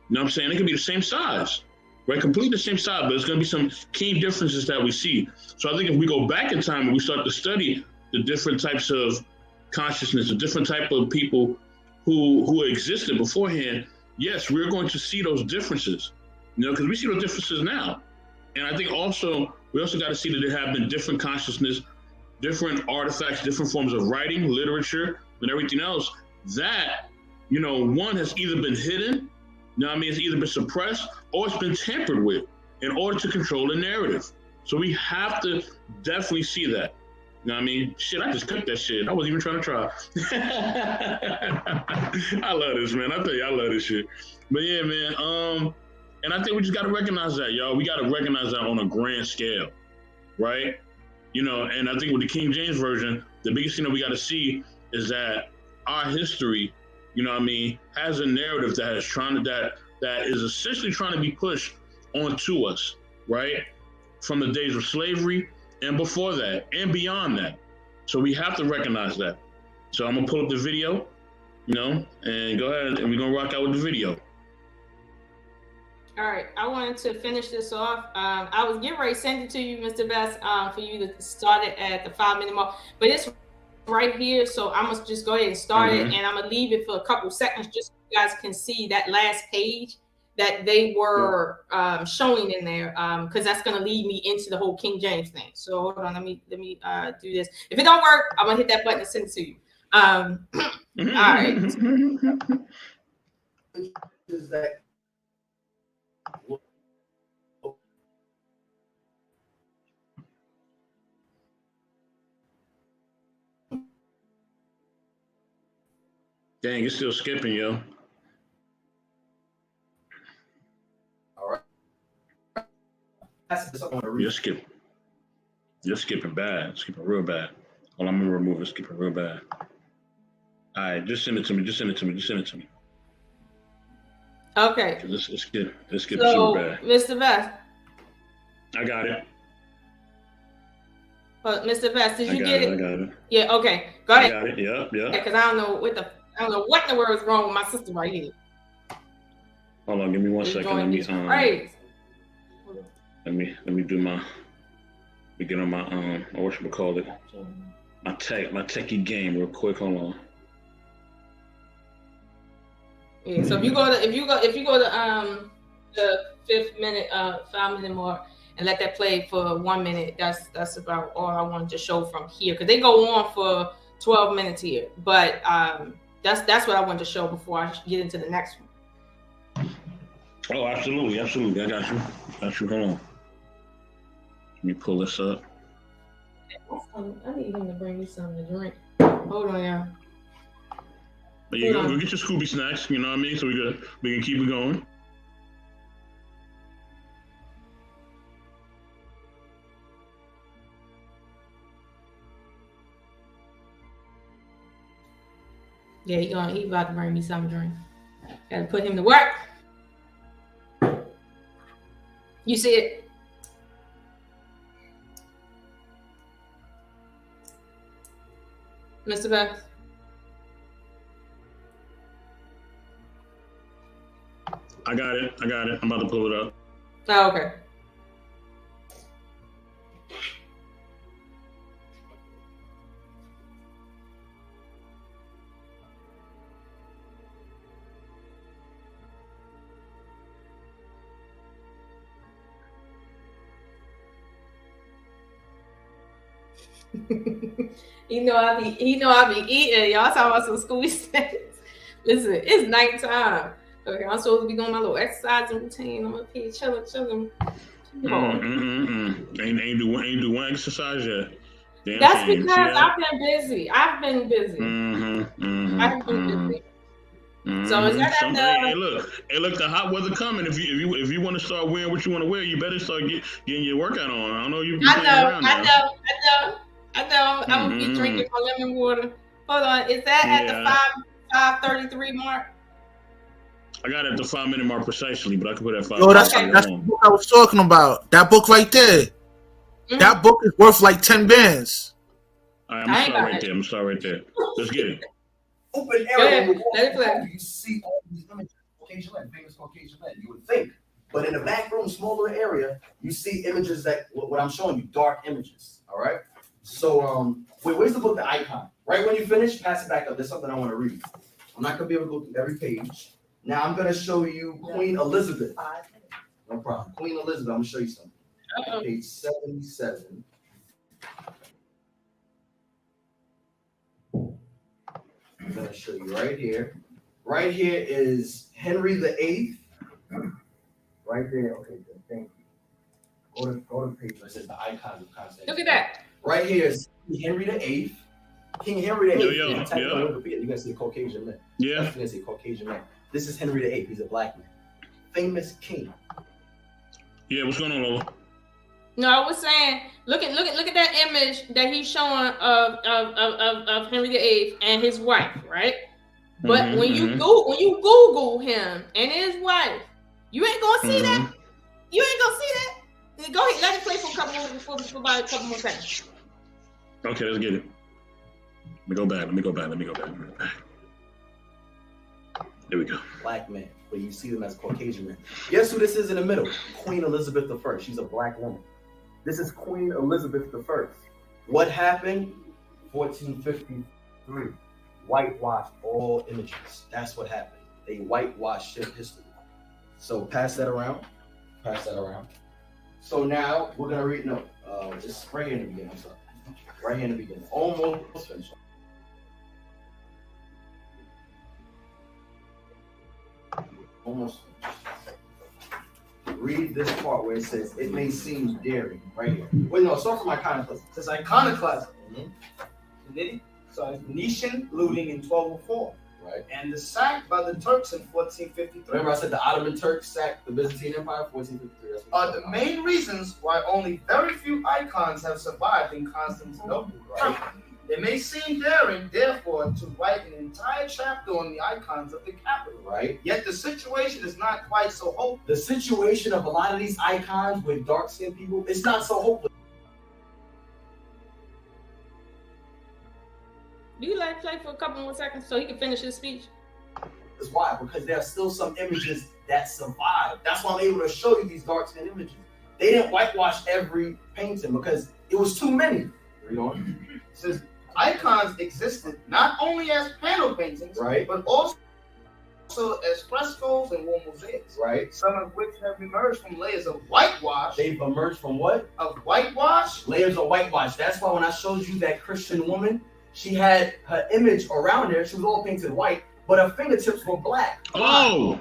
You know what I'm saying? It can be the same size. Right, completely the same style, but there's going to be some key differences that we see. So I think if we go back in time and we start to study the different types of consciousness, the different type of people who existed beforehand, yes, we're going to see those differences, because we see those differences now. And I think we also got to see that there have been different consciousness, different artifacts, different forms of writing, literature, and everything else that one has either been hidden, it's either been suppressed or it's been tampered with in order to control the narrative. So we have to definitely see that. Shit, I just cooked that shit. I wasn't even trying to try. I love this, man. I tell you, I love this shit. But yeah, man. And I think we just got to recognize that, y'all. We got to recognize that on a grand scale, right? And I think with the King James Version, the biggest thing that we got to see is that our history, has a narrative that is essentially trying to be pushed onto us, right? From the days of slavery and before that and beyond that. So we have to recognize that. So I'm gonna pull up the video, and go ahead and we're gonna rock out with the video. All right, I wanted to finish this off. I was getting ready to send it to you, Mr. Best, for you to start it at the 5-minute mark, but it's right here, so I'm gonna just go ahead and start it, and I'm gonna leave it for a couple seconds just so you guys can see that last page that they were showing in there, because that's gonna lead me into the whole King James thing. So hold on, let me do this. If it don't work, I'm gonna hit that button and send it to you. All right. Is that Dang, it's still skipping, yo. all right? That's something I want to read. You're skipping bad. Skipping real bad. Hold on, I'm gonna remove it. Skipping real bad. All right, just send it to me. Just send it to me. Okay. Let's skip So, super bad. Mr. Best. I got it. Mr. Best, did you get it? I got it. Yeah. Okay. Go ahead. I got it. Yeah. Because I don't know what in the world is wrong with my sister right here. Hold on, give me 1 second. Let me do my. Let me get on my whatchamacallit, my techie game real quick. Hold on. Yeah. So if you go to the 5-minute mark and let that play for 1 minute, that's about all I wanted to show from here, because they go on for 12 minutes here, but that's what I wanted to show before I get into the next one. Oh, absolutely. I got you. Hold on. Let me pull this up. I need him to bring me something to drink. Hold on, y'all. There you go. Go get your Scooby snacks. You know what I mean? So we can keep it going. Yeah, he about to bring me something to drink. Gotta put him to work. You see it? Mr. Best? I got it. I'm about to pull it up. Oh, okay. He know I be eating. Y'all talking about some Scooby snacks. Listen, it's nighttime. Okay, I'm supposed to be doing my little exercise routine. I'm up here chilling. Ain't do one exercise yet. Damn That's shame. because I've been busy. I've been busy. So is that hey, look, the hot weather coming. If you want to start wearing what you want to wear, you better start getting your workout on. I don't know you. I know. I'm gonna be drinking my lemon water. Hold on, is that at the 5:33 mark? I got it at the 5-minute mark precisely, but I can put it at 5. Yo, that's the book I was talking about. That book right there. Mm-hmm. That book is worth like 10 bands. All right, I'm gonna start right there. Let's get it. Open area. Let it play. You see all these images of Caucasian land, famous Caucasian land. You would think, but in the back room, smaller area, you see images that what I'm showing you, dark images. All right. So where's the book, the icon? Right when you finish, pass it back up. There's something I want to read. I'm not gonna be able to go through every page. Now I'm gonna show you Queen Elizabeth. No problem. Queen Elizabeth. I'm gonna show you something. Page 77. I'm gonna show you right here. Right here is Henry VIII. Right there. Okay, good. Thank you. Go to page. It says the icons of Constantinople. Look at that. Right here is Henry VIII. King Henry VIII. Yo, If you type in on Wikipedia, you're gonna see a Caucasian man. Yeah. You're gonna see a Caucasian man. This is Henry VIII. He's a black man. Famous king. Yeah, what's going on, Lola? No, I was saying, look at that image that he's showing of Henry VIII and his wife, right? But when you Google him and his wife, you ain't gonna see that. You ain't gonna see that. Go ahead, let it play for about a couple more seconds. Okay, let's get it. Let me go back. There we go. Black man, but you see them as Caucasian men. Guess who this is in the middle? Queen Elizabeth I. She's a black woman. This is Queen Elizabeth I. What happened? 1453. Whitewashed all images. That's what happened. They whitewashed history. So pass that around. So now we're gonna read. No, just right here in the beginning. I'm sorry. Right here in the beginning. Almost finished. Almost finished. Read this part where it says, "It may seem daring." Right here. Wait, no. Start from iconoclasm. It says iconoclasm. So it's Venetian looting in 1204. Right. And the sack by the Turks in 1453. Remember I said the Ottoman Turks sacked the Byzantine Empire, 1453. Are the main reasons why only very few icons have survived in Constantinople. Right? It may seem daring, therefore, to write an entire chapter on the icons of the capital. Right. Yet the situation is not quite so hopeless. The situation of a lot of these icons with dark-skinned people, it's not so hopeless. Do you like play for a couple more seconds so he can finish his speech? That's why, because there are still some images that survive. That's why I'm able to show you these dark-skinned images. They didn't whitewash every painting because it was too many. Read on. It says icons existed not only as panel paintings, Right. but also as frescoes and wall mosaics. Right. Some of which have emerged from layers of whitewash. They've emerged from what? Of whitewash. Layers of whitewash. That's why when I showed you that Christian woman, she had her image around there. She was all painted white, but her fingertips were black. Oh!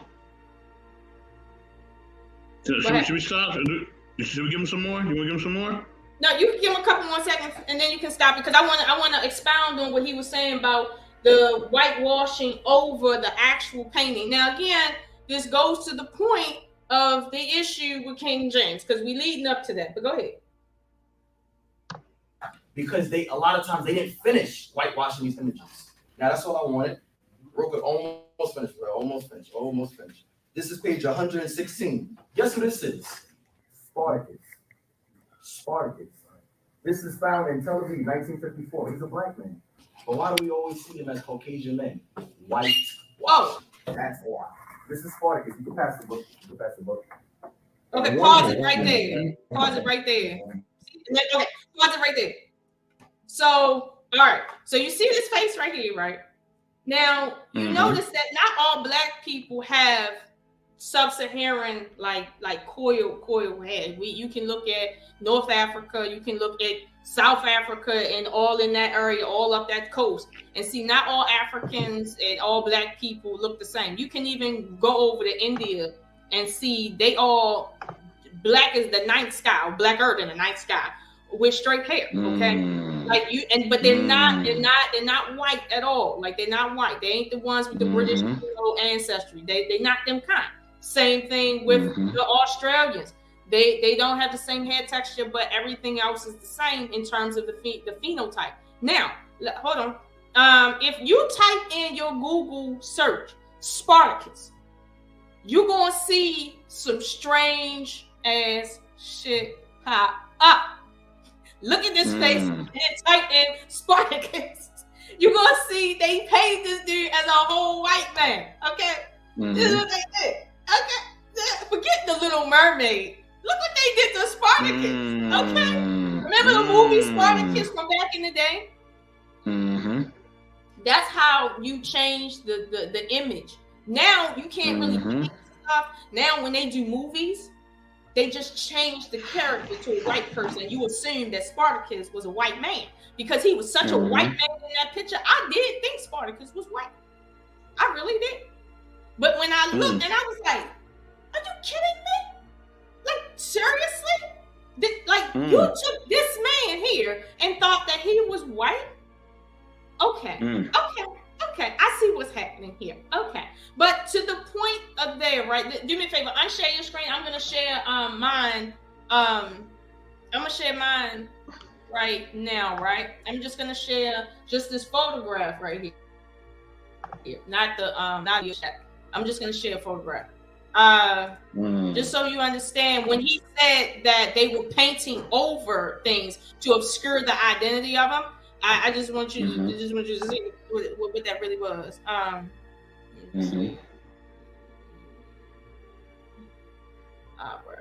Should we stop? Should we give him some more? You want to give him some more? No, you can give him a couple more seconds and then you can stop because I want to expound on what he was saying about the whitewashing over the actual painting. Now, again, this goes to the point of the issue with King James because we leading up to that. But go ahead. Because a lot of times they didn't finish whitewashing these images. Now that's all I wanted. Real quick, almost finished, bro. Almost finished. This is page 116. Guess who this is? Spartacus. This is found in Tel Aviv, 1954. He's a black man. But why do we always see him as Caucasian men? White. Whoa. That's why. This is Spartacus. You can pass the book. Okay, pause it right there. Okay, pause it right there. So, all right. So you see this face right here, right? Now, you notice that not all black people have sub-Saharan like coil hair. You can look at North Africa, you can look at South Africa and all in that area, all up that coast. And see, not all Africans and all black people look the same. You can even go over to India and see they all black as the night sky, or blacker than the night sky, with straight hair. Okay, but they're not white at all. Like they're not white. They ain't the ones with the British ancestry. They're not them kind. Same thing with the Australians. They don't have the same hair texture, but everything else is the same in terms of the phenotype. Now, hold on. If you type in your Google search Spartacus, you're gonna see some strange ass shit pop up. Look at this face and type in Spartacus. You're gonna see they painted this dude as a whole white man. Okay, this is what they did. Okay, forget the Little Mermaid. Look what they did to Spartacus. Okay, remember the movie Spartacus from back in the day? That's how you change the image. Now you can't really paint stuff. Now when they do movies, they just change the character to a white person. You assume that Spartacus was a white man because he was such a white man in that picture. I did think Spartacus was white. I really did. But when I looked and I was like, are you kidding me? Like, seriously? You took this man here and thought that he was white? Okay. Okay. I see what's happening here. Okay. But to the point of there, right? Do me a favor, unshare your screen. I'm going to share mine. I'm going to share mine right now, right? I'm just going to share just this photograph right here. Not your chat. I'm just going to share a photograph. Just so you understand, when he said that they were painting over things to obscure the identity of them, I just want you to see what that really was. See. All right.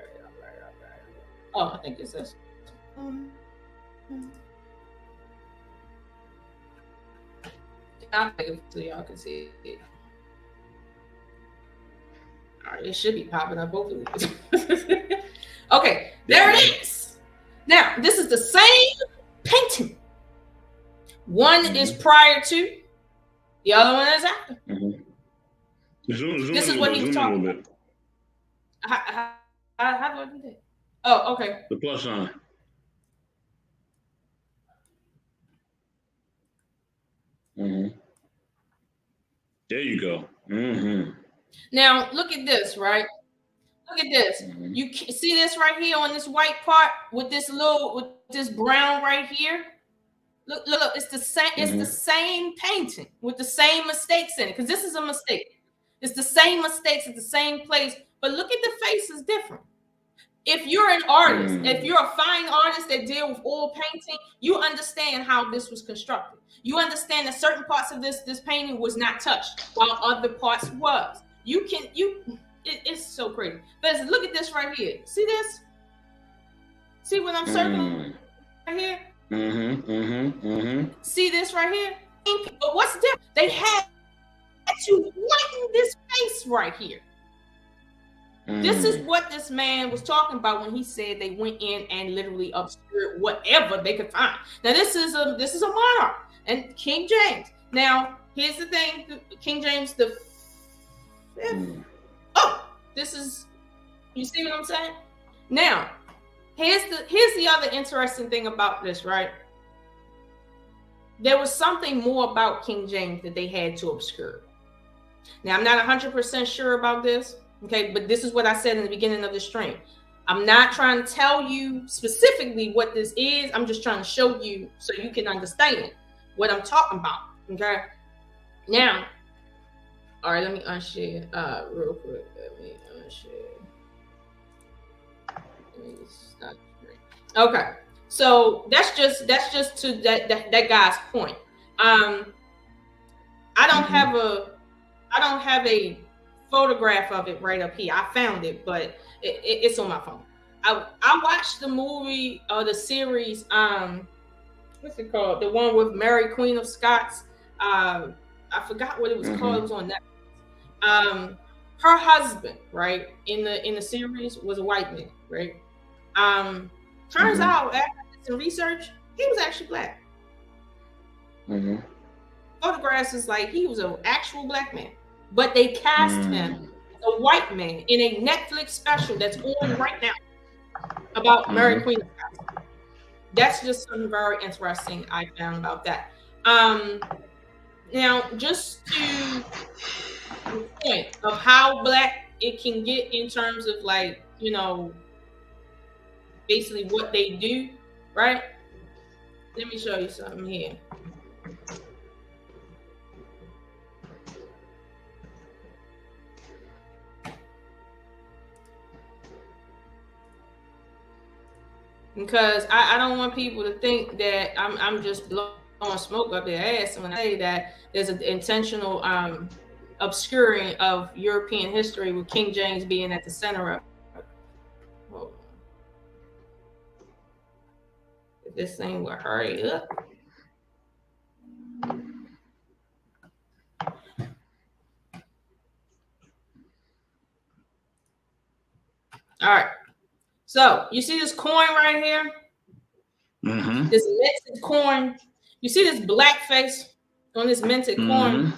Oh, I think it's this. I'll make it so y'all can see it. All right, it should be popping up both of these. Okay, there it is. Now, this is the same painting. One is prior to, the other one is after. This is what he was talking about. How do I do that? Oh, okay. The plus sign. There you go. Now, look at this, right? Look at this. You see this right here on this white part with this brown right here? Look, it's the same. It's the same painting with the same mistakes in it. Because this is a mistake. It's the same mistakes at the same place. But look at the face is different. If you're an artist, if you're a fine artist that deal with oil painting, you understand how this was constructed. You understand that certain parts of this painting was not touched, while other parts was. It's so crazy. But look at this right here. See this? See what I'm circling right here? See this right here? But what's different? They had to lighten this face right here. This is what this man was talking about when he said they went in and literally obscured whatever they could find. Now this is a monarch and King James. Now here's the thing: King James the Fifth. Oh, this is. You see what I'm saying? Now here's the other interesting thing about this, right? There was something more about King James that they had to obscure. Now I'm not 100% sure about this. Okay, but this is what I said in the beginning of the stream. I'm not trying to tell you specifically what this is. I'm just trying to show you so you can understand what I'm talking about. Okay. Now, all right, let me unshare real quick. Let me unshare. Let me stop. Okay. So that's just to that guy's point. I don't have a photograph of it right up here. I found it, but it's on my phone. I watched the movie or the series, what's it called? The one with Mary Queen of Scots. I forgot what it was called. It was on Netflix. Her husband, right, in the series was a white man, right? Turns out after I did some research, he was actually black. Photographs is like he was an actual black man. But they cast him as a white man in a Netflix special that's on right now about Mary Queen of Scots. That's just something very interesting I found about that. Now, just to the point of how black it can get in terms of like, you know, basically what they do, right? Let me show you something here. Because I don't want people to think that I'm just blowing smoke up their ass when I say that there's an intentional obscuring of European history with King James being at the center of it. Hold on. If this thing will hurry up. All right. So you see this coin right here? This minted coin. You see this black face on this minted coin?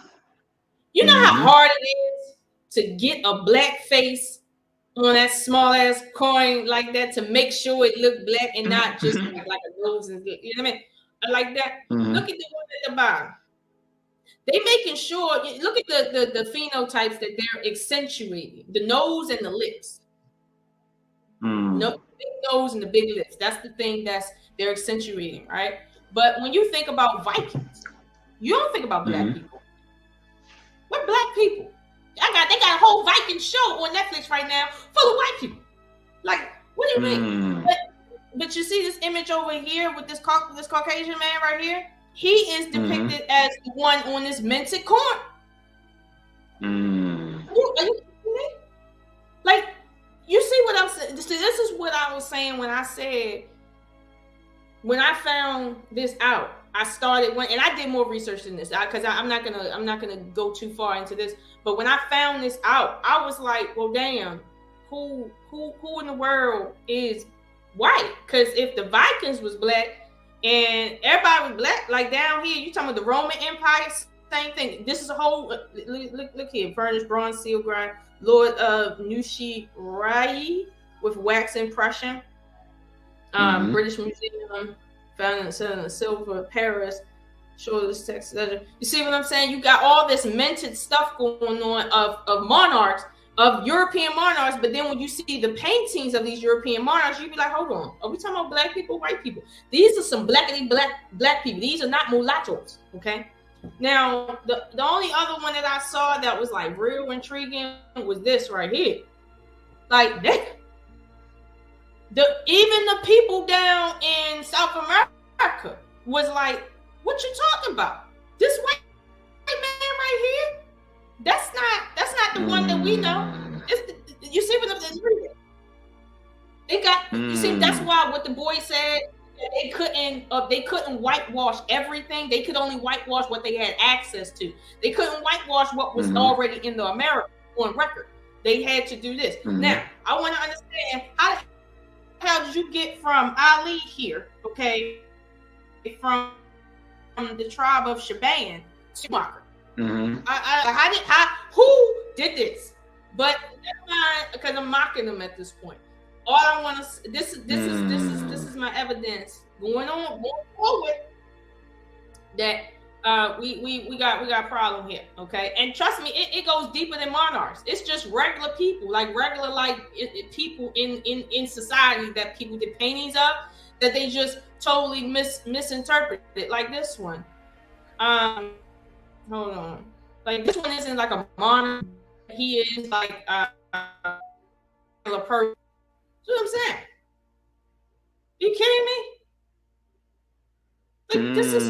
You know how hard it is to get a black face on that small ass coin like that to make sure it looked black and not just like a nose and you know what I mean? I like that. Look at the one at the bottom. They making sure. Look at the phenotypes that they're accentuating: the nose and the lips. No, the big nose and the big lips. That's the thing that's they're accentuating, right? But when you think about Vikings, you don't think about black people. What black people? They got a whole Viking show on Netflix right now full of white people. Like, what do you mean? But you see this image over here with this Caucasian man right here. He is depicted as the one on this minted corn. Are you like, you see what I'm saying? This is what I was saying when I said, when I found this out, I started and I did more research than this because I'm not gonna go too far into this. But when I found this out, I was like, well, damn, who in the world is white? Because if the Vikings was black and everybody was black, like down here, you talking about the Roman Empire, same thing. This is a whole look here, furnished bronze seal grind, Lord of Nushi Rai with wax impression. British Museum, found in silver, Paris. Show this text ledger. You see what I'm saying? You got all this minted stuff going on of monarchs, of European monarchs, but then when you see the paintings of these European monarchs, you be like, hold on, are we talking about black people, white people? These are some black people. These are not mulattoes, okay? Now, the only other one that I saw that was like real intriguing was this right here. Like, even the people down in South America was like, what you talking about? This white man right here? That's not the one that we know. You see what I'm saying? They got. You see, that's why what the boy said. They couldn't whitewash everything. They could only whitewash what they had access to. They couldn't whitewash what was already in the America on record. They had to do this. Now, I want to understand how did you get from Ali here, okay, from the tribe of Shaban to Schumacher? Who did this? But never mind, because I'm mocking them at this point. All I want to this is my evidence going forward that we got a problem here, okay? And trust me, it goes deeper than monarchs. It's just regular people, people in society that people get paintings of that they just totally misinterpret it. Like this one. Hold on. Like this one isn't like a monarch. He is like a person. That's what I'm saying. Are you kidding me? Like, this is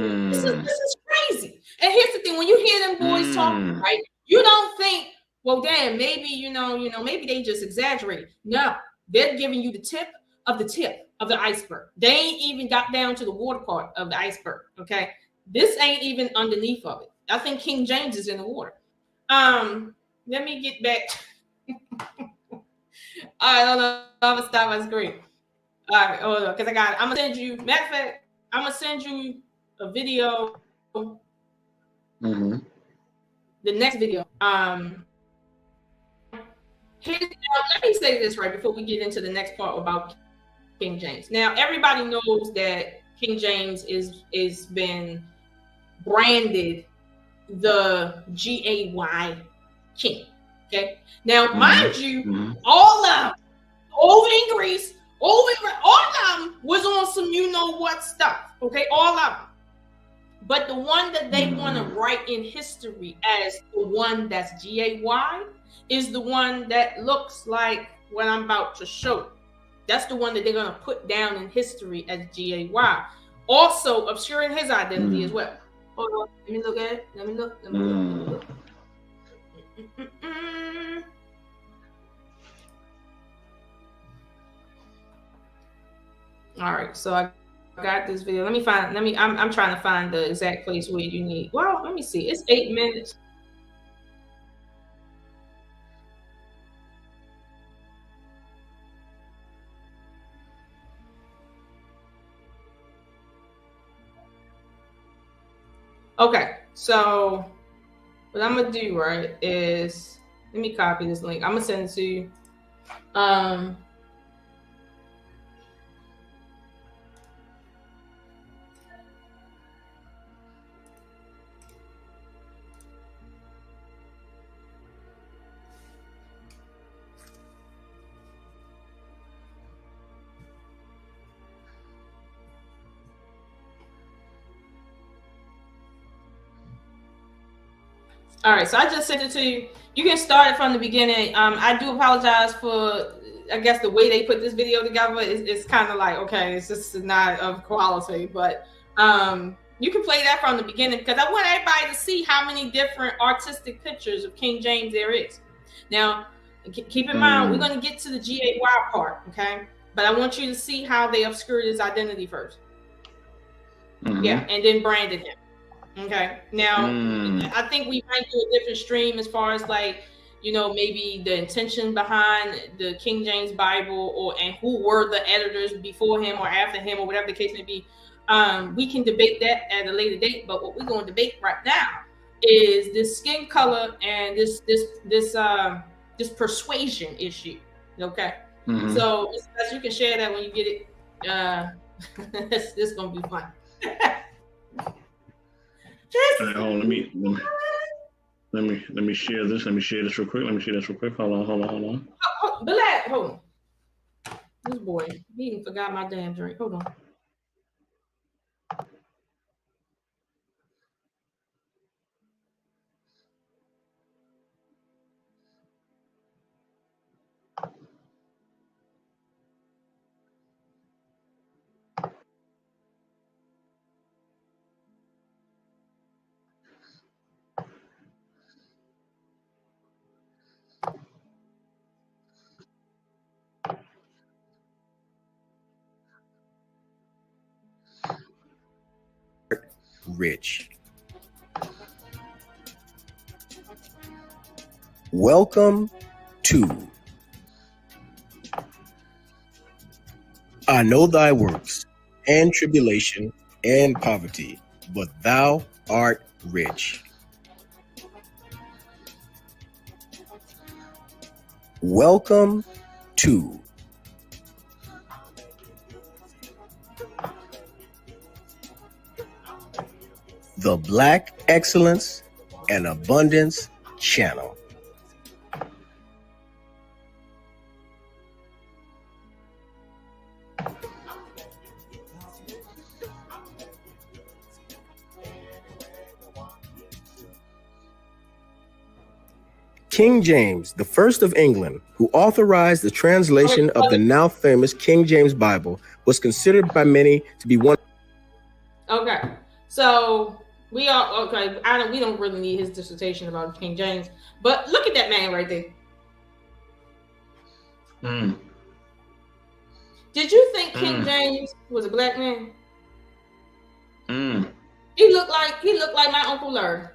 crazy. And here's the thing: when you hear them boys talking, right, you don't think, well, damn, maybe maybe they just exaggerate. No, they're giving you the tip of the iceberg. They ain't even got down to the water part of the iceberg. Okay, this ain't even underneath of it. I think King James is in the water. Let me get back. All right, hold on. I'm gonna stop my screen. All right, hold on, because I'm gonna send you. Matter of fact, I'm gonna send you a video. The next video. Let me say this right before we get into the next part about King James. Now, everybody knows that King James is been branded the GAY king. Okay. Now, mind you, all of them over in Greece, all of them was on some you know what stuff. Okay, all of them. But the one that they want to write in history as the one that's GAY is the one that looks like what I'm about to show. That's the one that they're going to put down in history as GAY. Also obscuring his identity as well. Hold on, let me look at it. Let me look. All right, so I got this video. I'm trying to find the exact place where you need. Well, let me see. It's 8 minutes. Okay, so what I'm gonna do, right, is Let me copy this link. I'm gonna send it to you. All right, so I just sent it to you. You can start it from the beginning. I do apologize for, I guess, the way they put this video together. It's kind of like, okay, it's just not of quality, but you can play that from the beginning because I want everybody to see how many different artistic pictures of King James there is. Now, keep in mind, we're going to get to the GAY part, okay? But I want you to see how they obscured his identity first. Yeah, and then branded him. Okay, now I think we might do a different stream as far as like, you know, maybe the intention behind the King James Bible and who were the editors before him or after him or whatever the case may be. We can debate that at a later date, but what we're going to debate right now is this skin color and this persuasion issue. Okay, so as you can share that when you get it. This is gonna be fun. Right, hold on, let me share this. Let me share this real quick. Hold on. Hold on. This boy, he even forgot my damn drink. Hold on. Rich. Welcome to I know thy works, and tribulation, and poverty, but thou art rich. Welcome to the Black Excellence and Abundance Channel. King James, the first of England, who authorized the translation of the now famous King James Bible, was considered by many to be one. Okay, so we don't really need his dissertation about King James, but look at that man right there. Did you think King James was a black man? He looked like my Uncle Larry.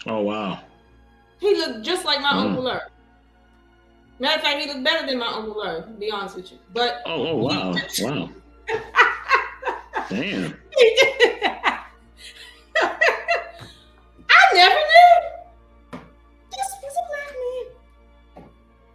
Oh wow. He looked just like my Uncle Larry. Matter of fact, he looked better than my Uncle Larry, to be honest with you. But wow. Damn. I never knew. This was a black man.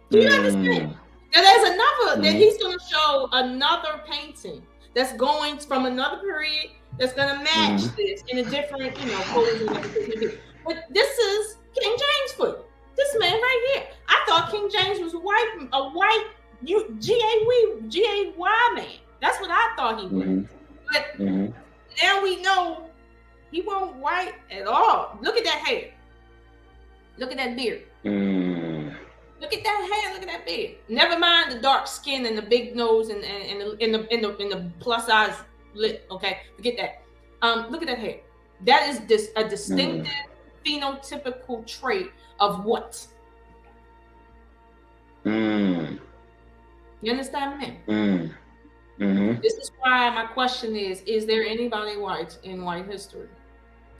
Do you understand? Now there's another that he's going to show another painting that's going from another period that's going to match this in a different, colors and everything. But this is King James for you. This man right here. I thought King James was a white G-A-Y man. That's what I thought he was. But now we know he wasn't white at all. Look at that hair. Look at that beard. Look at that hair. Look at that beard. Never mind the dark skin and the big nose and the plus size lip. Okay, forget that. Look at that hair. That is a distinctive phenotypical trait of what? You understand me? This is why my question is there anybody white in white history?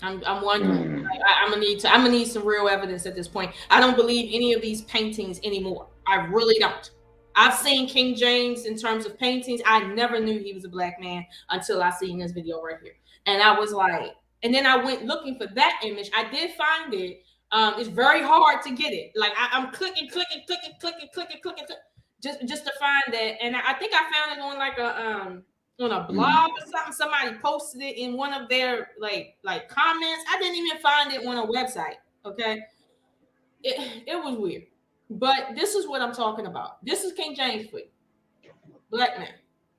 I'm wondering. I'm gonna need some real evidence at this point. I don't believe any of these paintings anymore. I really don't. I've seen King James in terms of paintings. I never knew he was a black man until I seen this video right here. And I was like, and then I went looking for that image. I did find it It's very hard to get it. Like I'm clicking, just to find that. And I think I found it on like on a blog or something. Somebody posted it in one of their like comments. I didn't even find it on a website. Okay, it was weird. But this is what I'm talking about. This is King James for you. Black man.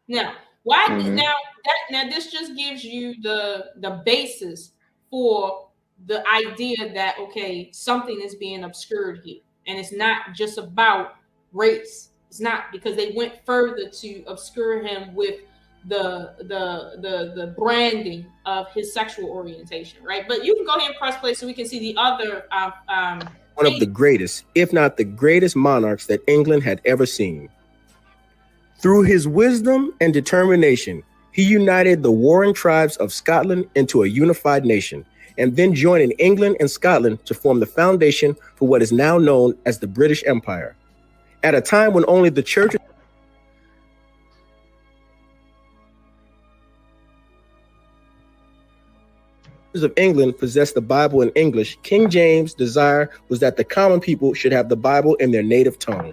Now, why now this just gives you the basis for the idea that okay, something is being obscured here. And it's not just about race. It's not, because they went further to obscure him with the branding of his sexual orientation, right? But you can go ahead and press play so we can see the other one of the greatest, if not the greatest monarchs that England had ever seen. Through his wisdom and determination, he united the warring tribes of Scotland into a unified nation, and then joining England and Scotland to form the foundation for what is now known as the British Empire. At a time when only the church of England possessed the Bible in English, King James' desire was that the common people should have the Bible in their native tongue.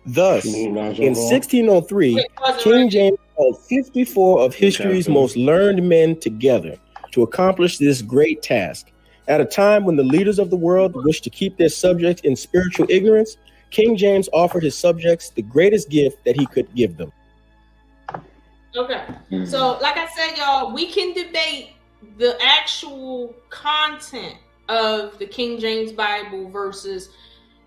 Thus, in 1603, King James called 54 of history's most learned men together to accomplish this great task. At a time when the leaders of the world wished to keep their subjects in spiritual ignorance, King James offered his subjects the greatest gift that he could give them. Okay, so like I said, y'all, we can debate the actual content of the King James Bible versus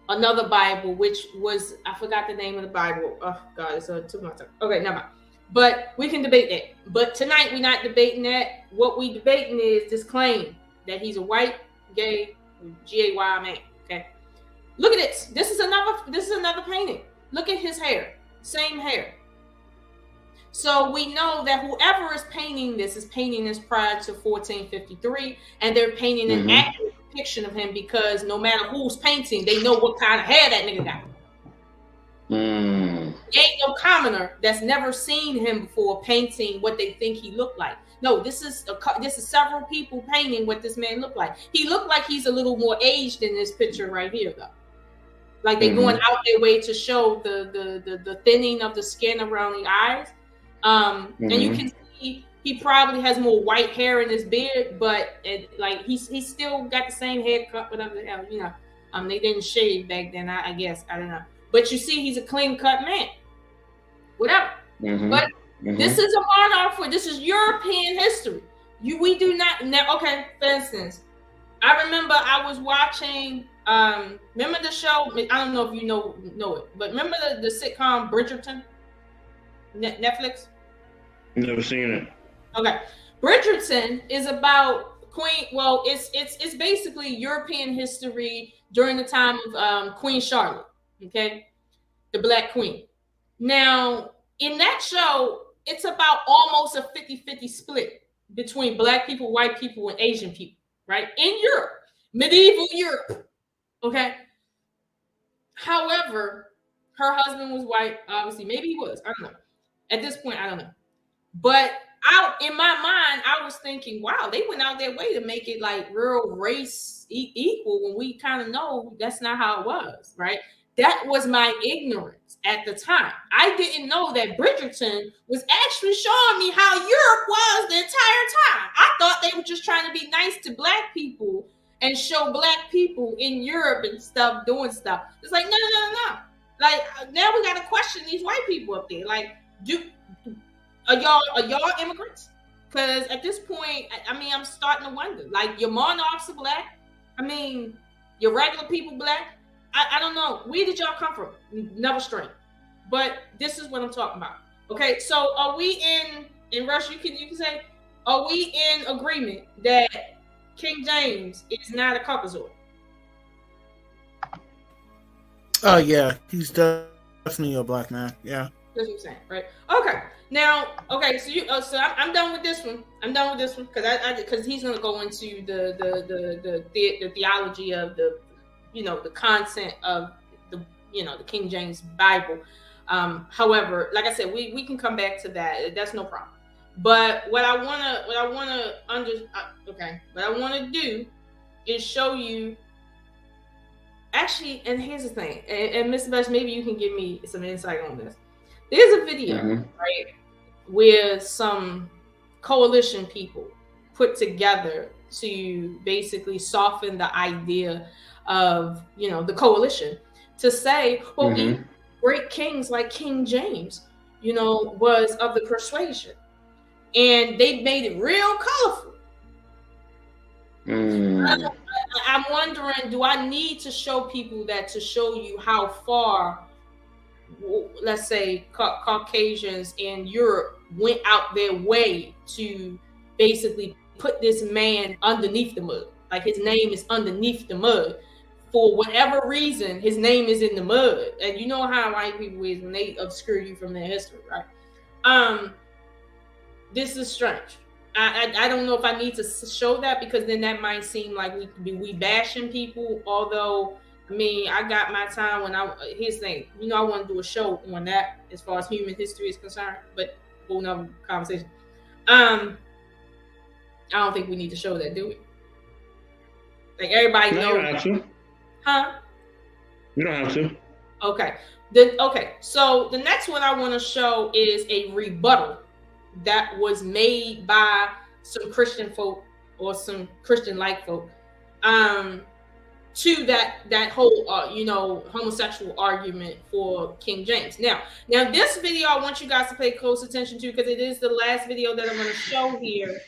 another Bible, which was, I forgot the name of the Bible. Oh God, it's too much time. Okay, never mind. But we can debate that. But tonight we're not debating that. What we debating is this claim that he's a white, gay, G-A-Y man. Okay. Look at this. This is another painting. Look at his hair. Same hair. So we know that whoever is painting this prior to 1453, and they're painting an accurate depiction of him, because no matter who's painting, they know what kind of hair that nigga got. Ain't no commoner that's never seen him before painting what they think he looked like. No, this is several people painting what this man looked like. He looked like he's a little more aged in this picture right here, though. Like they're going out their way to show the thinning of the skin around the eyes. And you can see he probably has more white hair in his beard, but he's still got the same haircut, whatever the hell, you know. They didn't shave back then, I guess. I don't know. But you see, he's a clean cut man. Whatever. But this is a monarch this is European history. We do not now. Okay, for instance, I remember I was watching. Remember the show? I don't know if you know it, but remember the sitcom Bridgerton? Netflix. Never seen it. Okay, Bridgerton is about Queen. Well, it's basically European history during the time of Queen Charlotte. Okay, the Black Queen. Now, in that show, it's about almost a 50-50 split between Black people, white people, and Asian people, right? In Europe, medieval Europe, okay? However, her husband was white, obviously. Maybe he was, I don't know. At this point, I don't know. But in my mind, I was thinking, wow, they went out their way to make it like real race equal when we kind of know that's not how it was, right? That was my ignorance at the time. I didn't know that Bridgerton was actually showing me how Europe was the entire time. I thought they were just trying to be nice to Black people and show Black people in Europe and stuff doing stuff. It's like, no. Like, now we got to question these white people up there. Like, are y'all immigrants? Because at this point, I mean, I'm starting to wonder. Like, your monarchs are Black. I mean, your regular people Black. I don't know. Where did y'all come from? Never straight. But this is what I'm talking about. Okay, so are we in Rush? You can say, are we in agreement that King James is not a Caucasoid? Oh yeah, he's definitely a Black man. Yeah, that's what I'm saying, right? Okay. Now, okay, so I'm done with this one. I'm done with this one because he's gonna go into the theology of the content of the King James Bible. However, like I said, we can come back to that. That's no problem. But what I want to do is show you actually, and here's the thing, and Mr. Best, maybe you can give me some insight on this. There's a video, right, where some coalition people put together to basically soften the idea of, you know, the coalition, to say, well, great kings like King James, you know, was of the persuasion, and they made it real colorful. I'm wondering, do I need to show people that to show you how far, let's say, Caucasians in Europe went out their way to basically put this man underneath the mud? Like, his name is underneath the mud. For whatever reason, his name is in the mud. And you know how white people is when they obscure you from their history, right? This is strange. I don't know if I need to show that, because then that might seem like we bashing people. Although, I mean, I got my time when here's the thing, you know, I want to do a show on that as far as human history is concerned, but whole nother conversation. I don't think we need to show that, do we? Like, everybody knows. You don't have to. Huh? You don't have to. Okay. Okay. So the next one I want to show is a rebuttal that was made by some Christian folk, or some Christian-like folk, to that whole you know, homosexual argument for King James. Now this video I want you guys to pay close attention to, because it is the last video that I'm going to show here.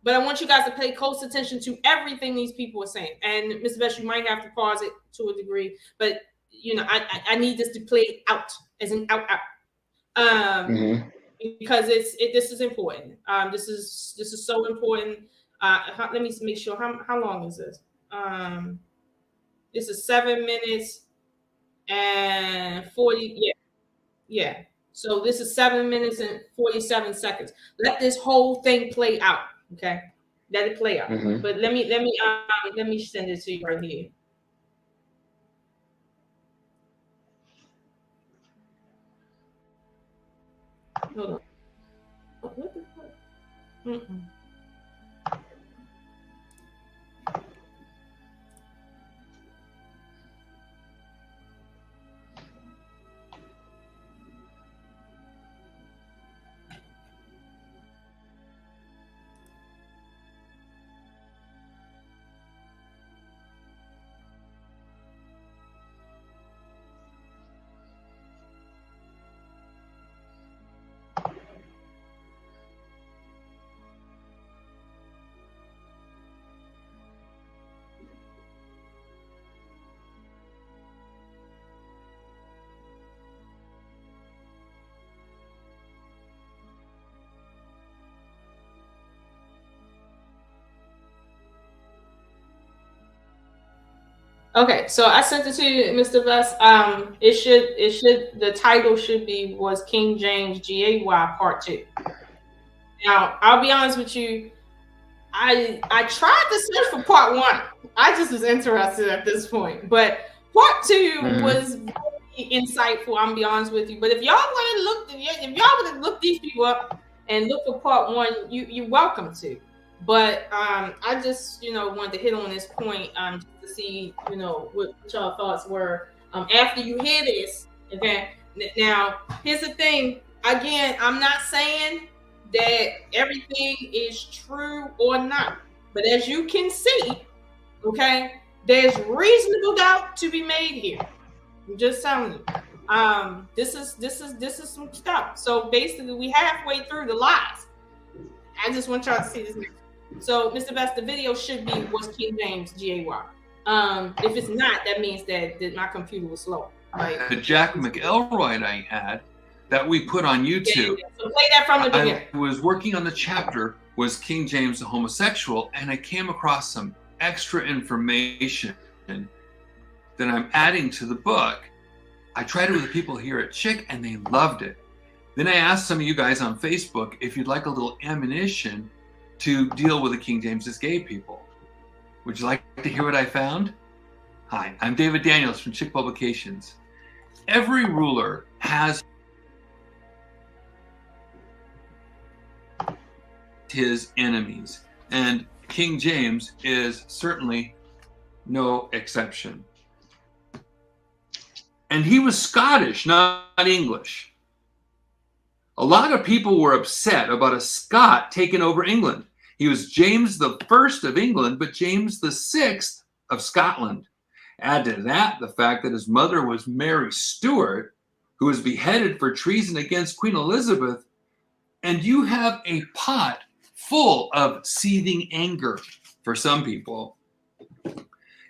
But I want you guys to pay close attention to everything these people are saying. And Mr. Best, you might have to pause it to a degree, but you know, I need this to play out, as in out. Because this is important. This is so important. Let me make sure, how long is this? This is 7 minutes and 40. Yeah. So this is 7 minutes and 47 seconds. Let this whole thing play out. Okay, let it play out. But let me send it to you right here. Hold on. What the fuck? Okay, so I sent it to you, Mr. Vest. The title should be, was King James GAY Part 2. Now, I'll be honest with you, I tried to search for Part 1. I just was interested at this point, but Part 2 was very insightful. I'm gonna be honest with you. But if y'all want to look these people up and look for Part 1, you're welcome to. But I just, you know, wanted to hit on this point just to see, you know, what y'all thoughts were after you hear this. Okay. Now, here's the thing. Again, I'm not saying that everything is true or not, but as you can see, okay, there's reasonable doubt to be made here. I'm just telling you. This is some stuff. So basically, we halfway through the lies. I just want y'all to see this. So, Mr. Best, the video should be, was King James GAY. If it's not, that means that my computer was slow. Right? The Jack McElroy I had that we put on YouTube. Yeah. So play that from the beginning. I was working on the chapter, was King James a homosexual, and I came across some extra information that I'm adding to the book. I tried it with the people here at Chick, and they loved it. Then I asked some of you guys on Facebook if you'd like a little ammunition to deal with the King James gay people. Would you like to hear what I found? Hi, I'm David Daniels from Chick Publications. Every ruler has his enemies, and King James is certainly no exception. And he was Scottish, not English. A lot of people were upset about a Scot taking over England. He was James I of England, but James VI of Scotland. Add to that the fact that his mother was Mary Stuart, who was beheaded for treason against Queen Elizabeth, and you have a pot full of seething anger for some people.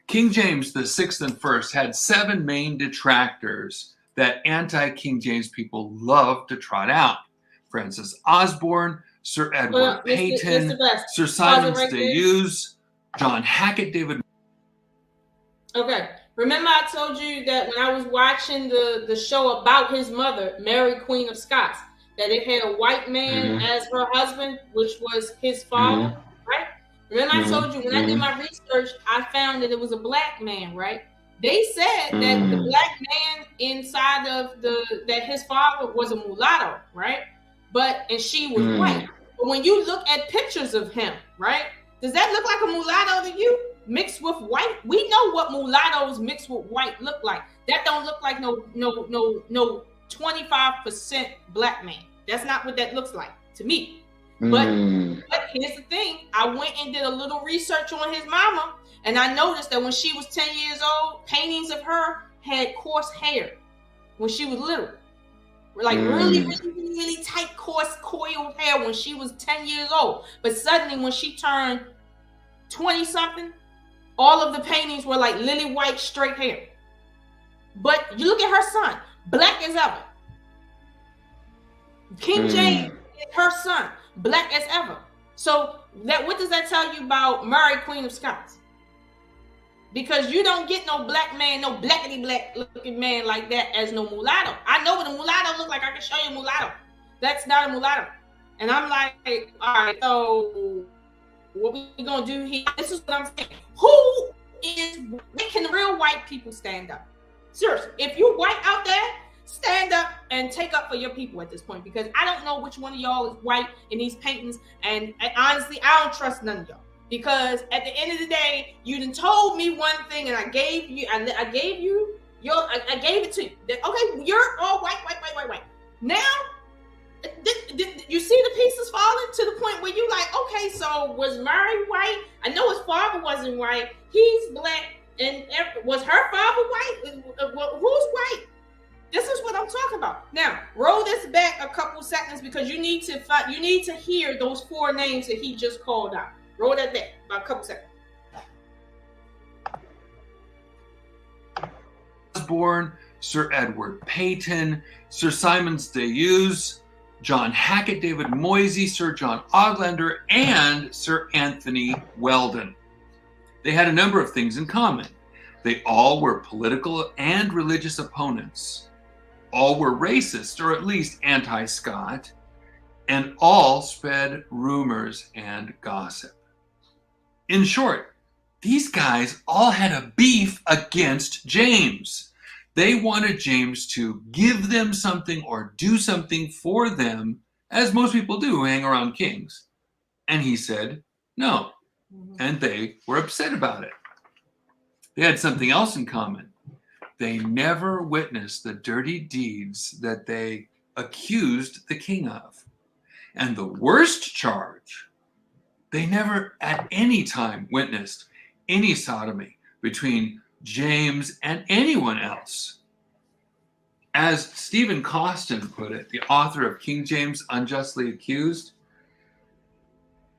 King James VI and I had 7 main detractors that anti-King James people loved to trot out. Francis Osborne, Sir Edward Peyton, Sir Simon Stayes, John Hackett, David. Okay. Remember I told you that when I was watching the show about his mother, Mary, Queen of Scots, that it had a white man as her husband, which was his father, right? Remember I told you when I did my research, I found that it was a black man, right? They said that the black man inside of that his father was a mulatto, right? And she was white. But when you look at pictures of him, right? Does that look like a mulatto to you? Mixed with white? We know what mulattoes mixed with white look like. That don't look like no 25% black man. That's not what that looks like to me. But here's the thing. I went and did a little research on his mama, and I noticed that when she was 10 years old, paintings of her had coarse hair when she was little. Like really tight, coarse, coiled hair when she was 10 years old. But suddenly when she turned 20-something, all of the paintings were like lily white, straight hair. But you look at her son, black as ever. King James is her son, black as ever. So what does that tell you about Mary, Queen of Scots? Because you don't get no black man, no blackity black looking man like that as no mulatto. I know what a mulatto looks like. I can show you a mulatto. That's not a mulatto. And I'm like, all right, so what we gonna do here? This is what I'm saying. When can real white people stand up? Seriously, if you white out there, stand up and take up for your people at this point, because I don't know which one of y'all is white in these paintings, and honestly, I don't trust none of y'all. Because at the end of the day, you done told me one thing, and I gave it to you. Okay, you're all white. Now, you see the pieces falling to the point where you like, okay, so was Murray white? I know his father wasn't white. He's black, and was her father white? Who's white? This is what I'm talking about. Now, roll this back a couple seconds, because you need to hear those 4 names that he just called out. Roll that back about a couple seconds. Osborne, Sir Edward Peyton, Sir Simon Stayes, John Hackett, David Moisey, Sir John Oglander, and Sir Anthony Weldon. They had a number of things in common. They all were political and religious opponents. All were racist, or at least anti-Scot, and all spread rumors and gossip. In short, these guys all had a beef against James. They wanted James to give them something or do something for them, as most people do who hang around kings. And he said no. And they were upset about it. They had something else in common. They never witnessed the dirty deeds that they accused the king of. And the worst charge, they never at any time witnessed any sodomy between James and anyone else. As Stephen Costin put it, the author of King James Unjustly Accused,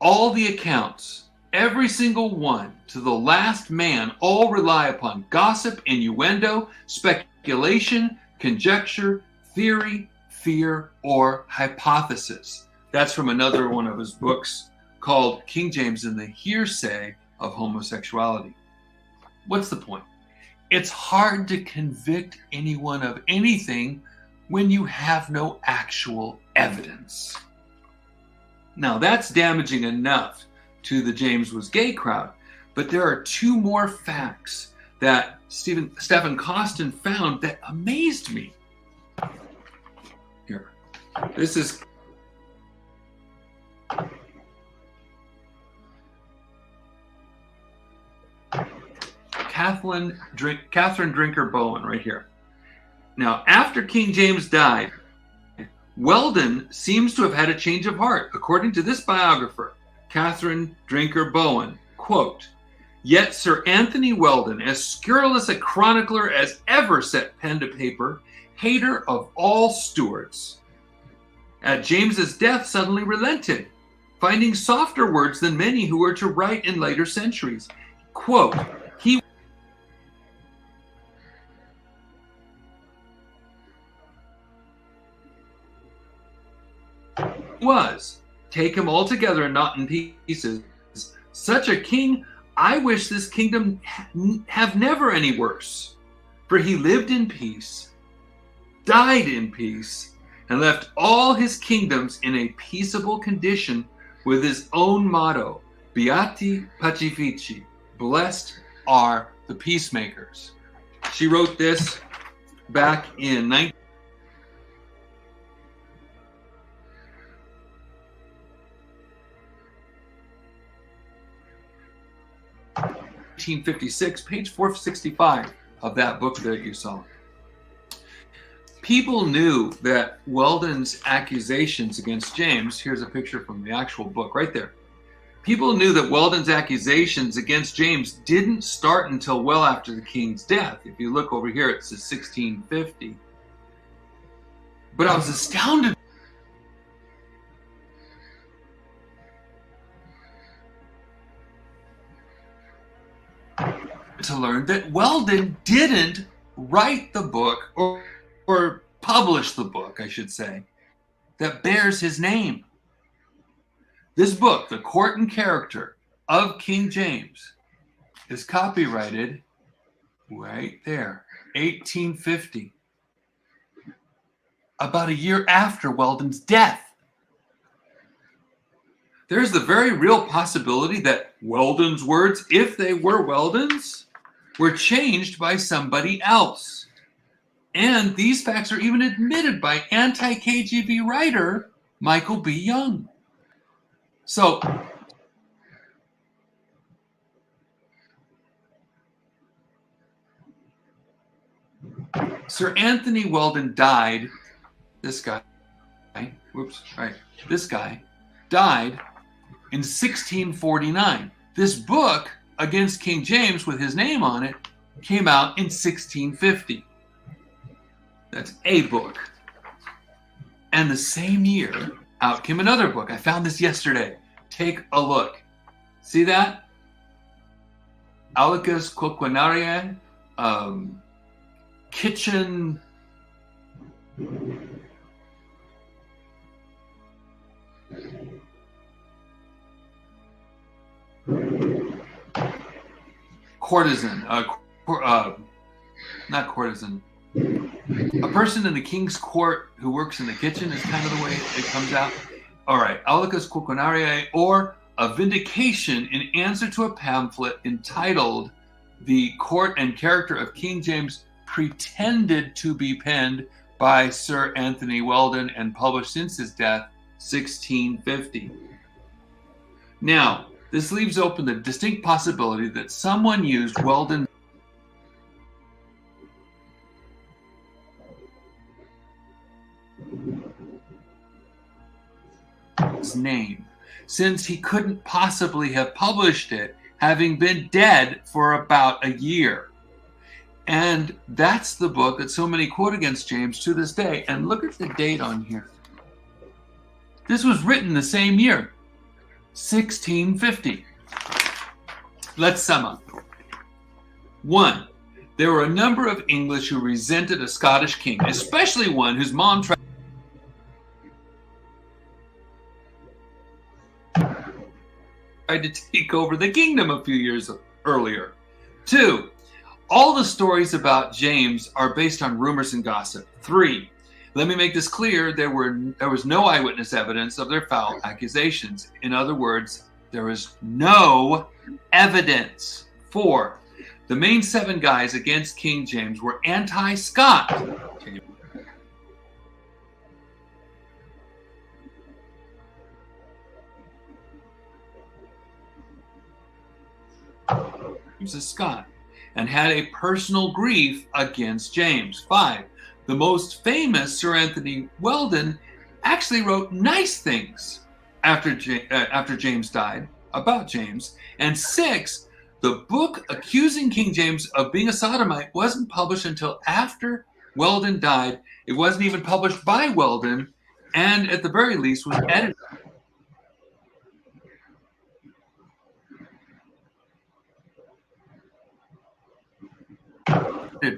all the accounts, every single one to the last man, all rely upon gossip, innuendo, speculation, conjecture, theory, fear, or hypothesis. That's from another one of his books called King James and the Hearsay of Homosexuality. What's the point? It's hard to convict anyone of anything when you have no actual evidence. Now, that's damaging enough to the James was gay crowd, but there are 2 more facts that Stephen Costin found that amazed me. Here, this is Catherine Drinker Bowen right here. Now, after King James died, Weldon seems to have had a change of heart. According to this biographer, Catherine Drinker Bowen, quote, "Yet Sir Anthony Weldon, as scurrilous a chronicler as ever set pen to paper, hater of all Stuarts, at James's death suddenly relented, finding softer words than many who were to write in later centuries. Quote, he was, take him altogether and not in pieces, such a king, I wish this kingdom have never any worse. For he lived in peace, died in peace, and left all his kingdoms in a peaceable condition with his own motto, Beati Pacifici, blessed are the peacemakers." She wrote this back in 1956, page 465 of that book that you saw. People knew that Weldon's accusations against James, here's a picture from the actual book right there. People knew that Weldon's accusations against James didn't start until well after the king's death. If you look over here, it says 1650. But I was astounded to learn that Weldon didn't write the book or publish the book, I should say, that bears his name. This book, The Court and Character of King James, is copyrighted right there, 1850, about a year after Weldon's death. There's the very real possibility that Weldon's words, if they were Weldon's, were changed by somebody else. And these facts are even admitted by anti-KGB writer Michael B. Young. So, Sir Anthony Weldon died, this guy died in 1649. This book against King James with his name on it came out in 1650. That's a book. And the same year, out came another book. I found this yesterday. Take a look. See that? Aulicus Quinquennariae, kitchen. Courtesan, not courtesan. A person in the king's court who works in the kitchen is kind of the way it comes out. All right, Aulicus Quinquennariae, or a vindication in answer to a pamphlet entitled "The Court and Character of King James," pretended to be penned by Sir Anthony Weldon and published since his death, 1650. Now, this leaves open the distinct possibility that someone used Weldon's name, since he couldn't possibly have published it, having been dead for about a year. And that's the book that so many quote against James to this day. And look at the date on here. This was written the same year, 1650. Let's sum up. 1. There were a number of English who resented a Scottish king, especially one whose mom tried to take over the kingdom a few years earlier. 2. All the stories about James are based on rumors and gossip. 3. Let me make this clear, there was no eyewitness evidence of their foul accusations. In other words, there is no evidence. 4. The main 7 guys against King James were anti-Scot. He was a Scot. and had a personal grief against James. 5. The most famous Sir Anthony Weldon actually wrote nice things after James died about James. And 6, the book accusing King James of being a sodomite wasn't published until after Weldon died. It wasn't even published by Weldon, and at the very least was edited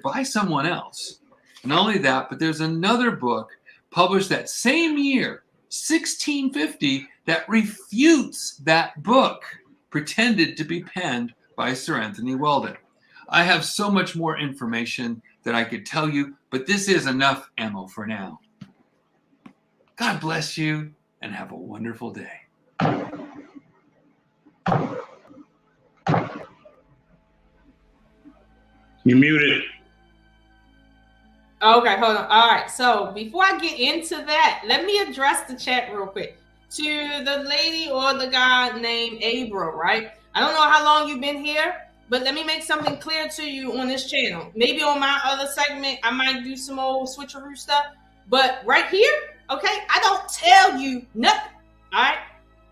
by someone else. Not only that, but there's another book published that same year, 1650, that refutes that book, pretended to be penned by Sir Anthony Weldon. I have so much more information that I could tell you, but this is enough ammo for now. God bless you and have a wonderful day. You're muted. Okay, hold on. All right. So before I get into that, let me address the chat real quick. To the lady or the guy named Abro, right? I don't know how long you've been here, but let me make something clear to you on this channel. Maybe on my other segment, I might do some old switcheroo stuff. But right here, okay, I don't tell you nothing. All right?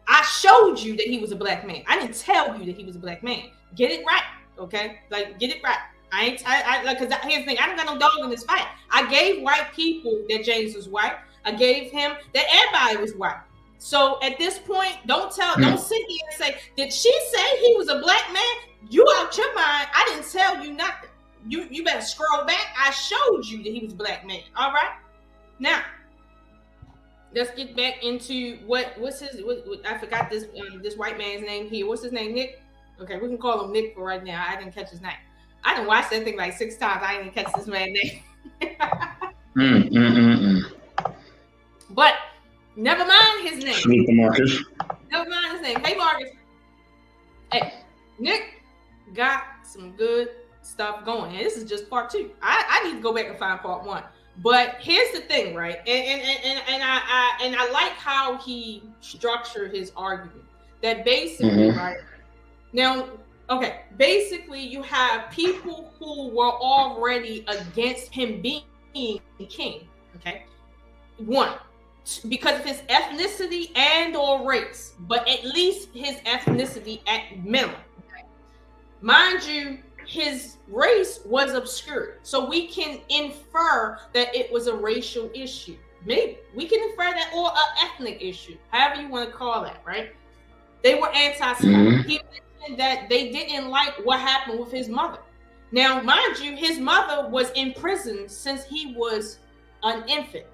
I showed you that he was a black man. I didn't tell you that he was a black man. Get it right, okay? Like, get it right. Because here's the thing, I don't got no dog in this fight. I gave white people that James was white. I gave him that everybody was white. So at this point, don't sit here and say, did she say he was a black man? You out your mind. I didn't tell you nothing. You better scroll back. I showed you that he was a black man. All right. Now, let's get back into what's his. I forgot this white man's name here. What's his name? Nick. Okay, we can call him Nick for right now. I didn't catch his name. I didn't watch that thing like 6 times. I didn't catch this man's name. But never mind his name. Salute to Marcus. Never mind his name. Hey, Marcus. Hey, Nick got some good stuff going. And this is just part 2. I need to go back and find part 1. But here's the thing, right? And I like how he structured his argument. That basically, right now. Okay, basically you have people who were already against him being king, okay? 1, because of his ethnicity and or race, but at least his ethnicity at minimum. Okay? Mind you, his race was obscured, so we can infer that it was a racial issue. Maybe we can infer that, or an ethnic issue, however you want to call that, right? They were anti-Semitic. He mentioned that they didn't like what happened with his mother. Now, mind you, his mother was in prison since he was an infant.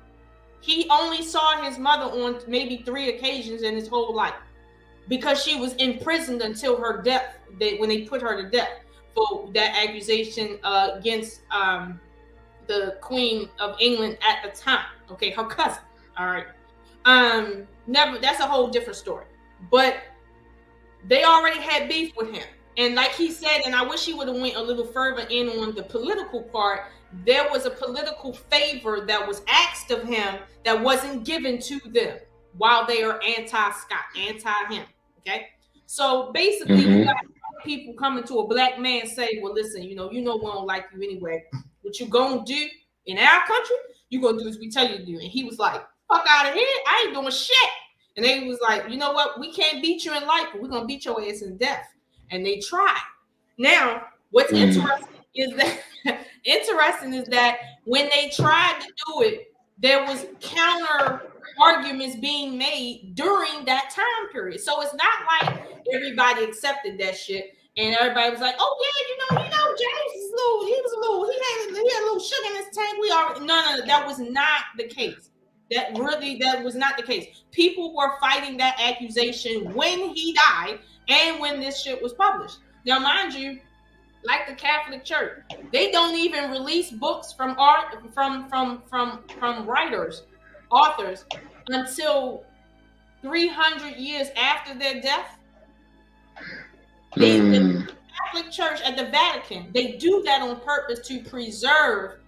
He only saw his mother on maybe 3 occasions in his whole life because she was imprisoned until her death, when they put her to death for that accusation against the Queen of England at the time. Okay, her cousin. All right. That's a whole different story. But they already had beef with him. And like he said, and I wish he would have went a little further in on the political part, there was a political favor that was asked of him that wasn't given to them while they are anti-Scott, anti-him, okay? So basically, you got people coming to a black man say, well, listen, you know we don't like you anyway. What you gonna do in our country, you gonna do as we tell you to do. And he was like, fuck out of here, I ain't doing shit. And they was like, you know what, we can't beat you in life, but we're gonna beat your ass in death. And they tried. Now, what's interesting is that when they tried to do it, there was counter arguments being made during that time period. So it's not like everybody accepted that shit and everybody was like, oh yeah, James is he had a little sugar in his tank. No, that was not the case. That was not the case. People were fighting that accusation when he died and when this shit was published. Now, mind you, like the Catholic Church, they don't even release books from authors until 300 years after their death. The Catholic Church at the Vatican, they do that on purpose to preserve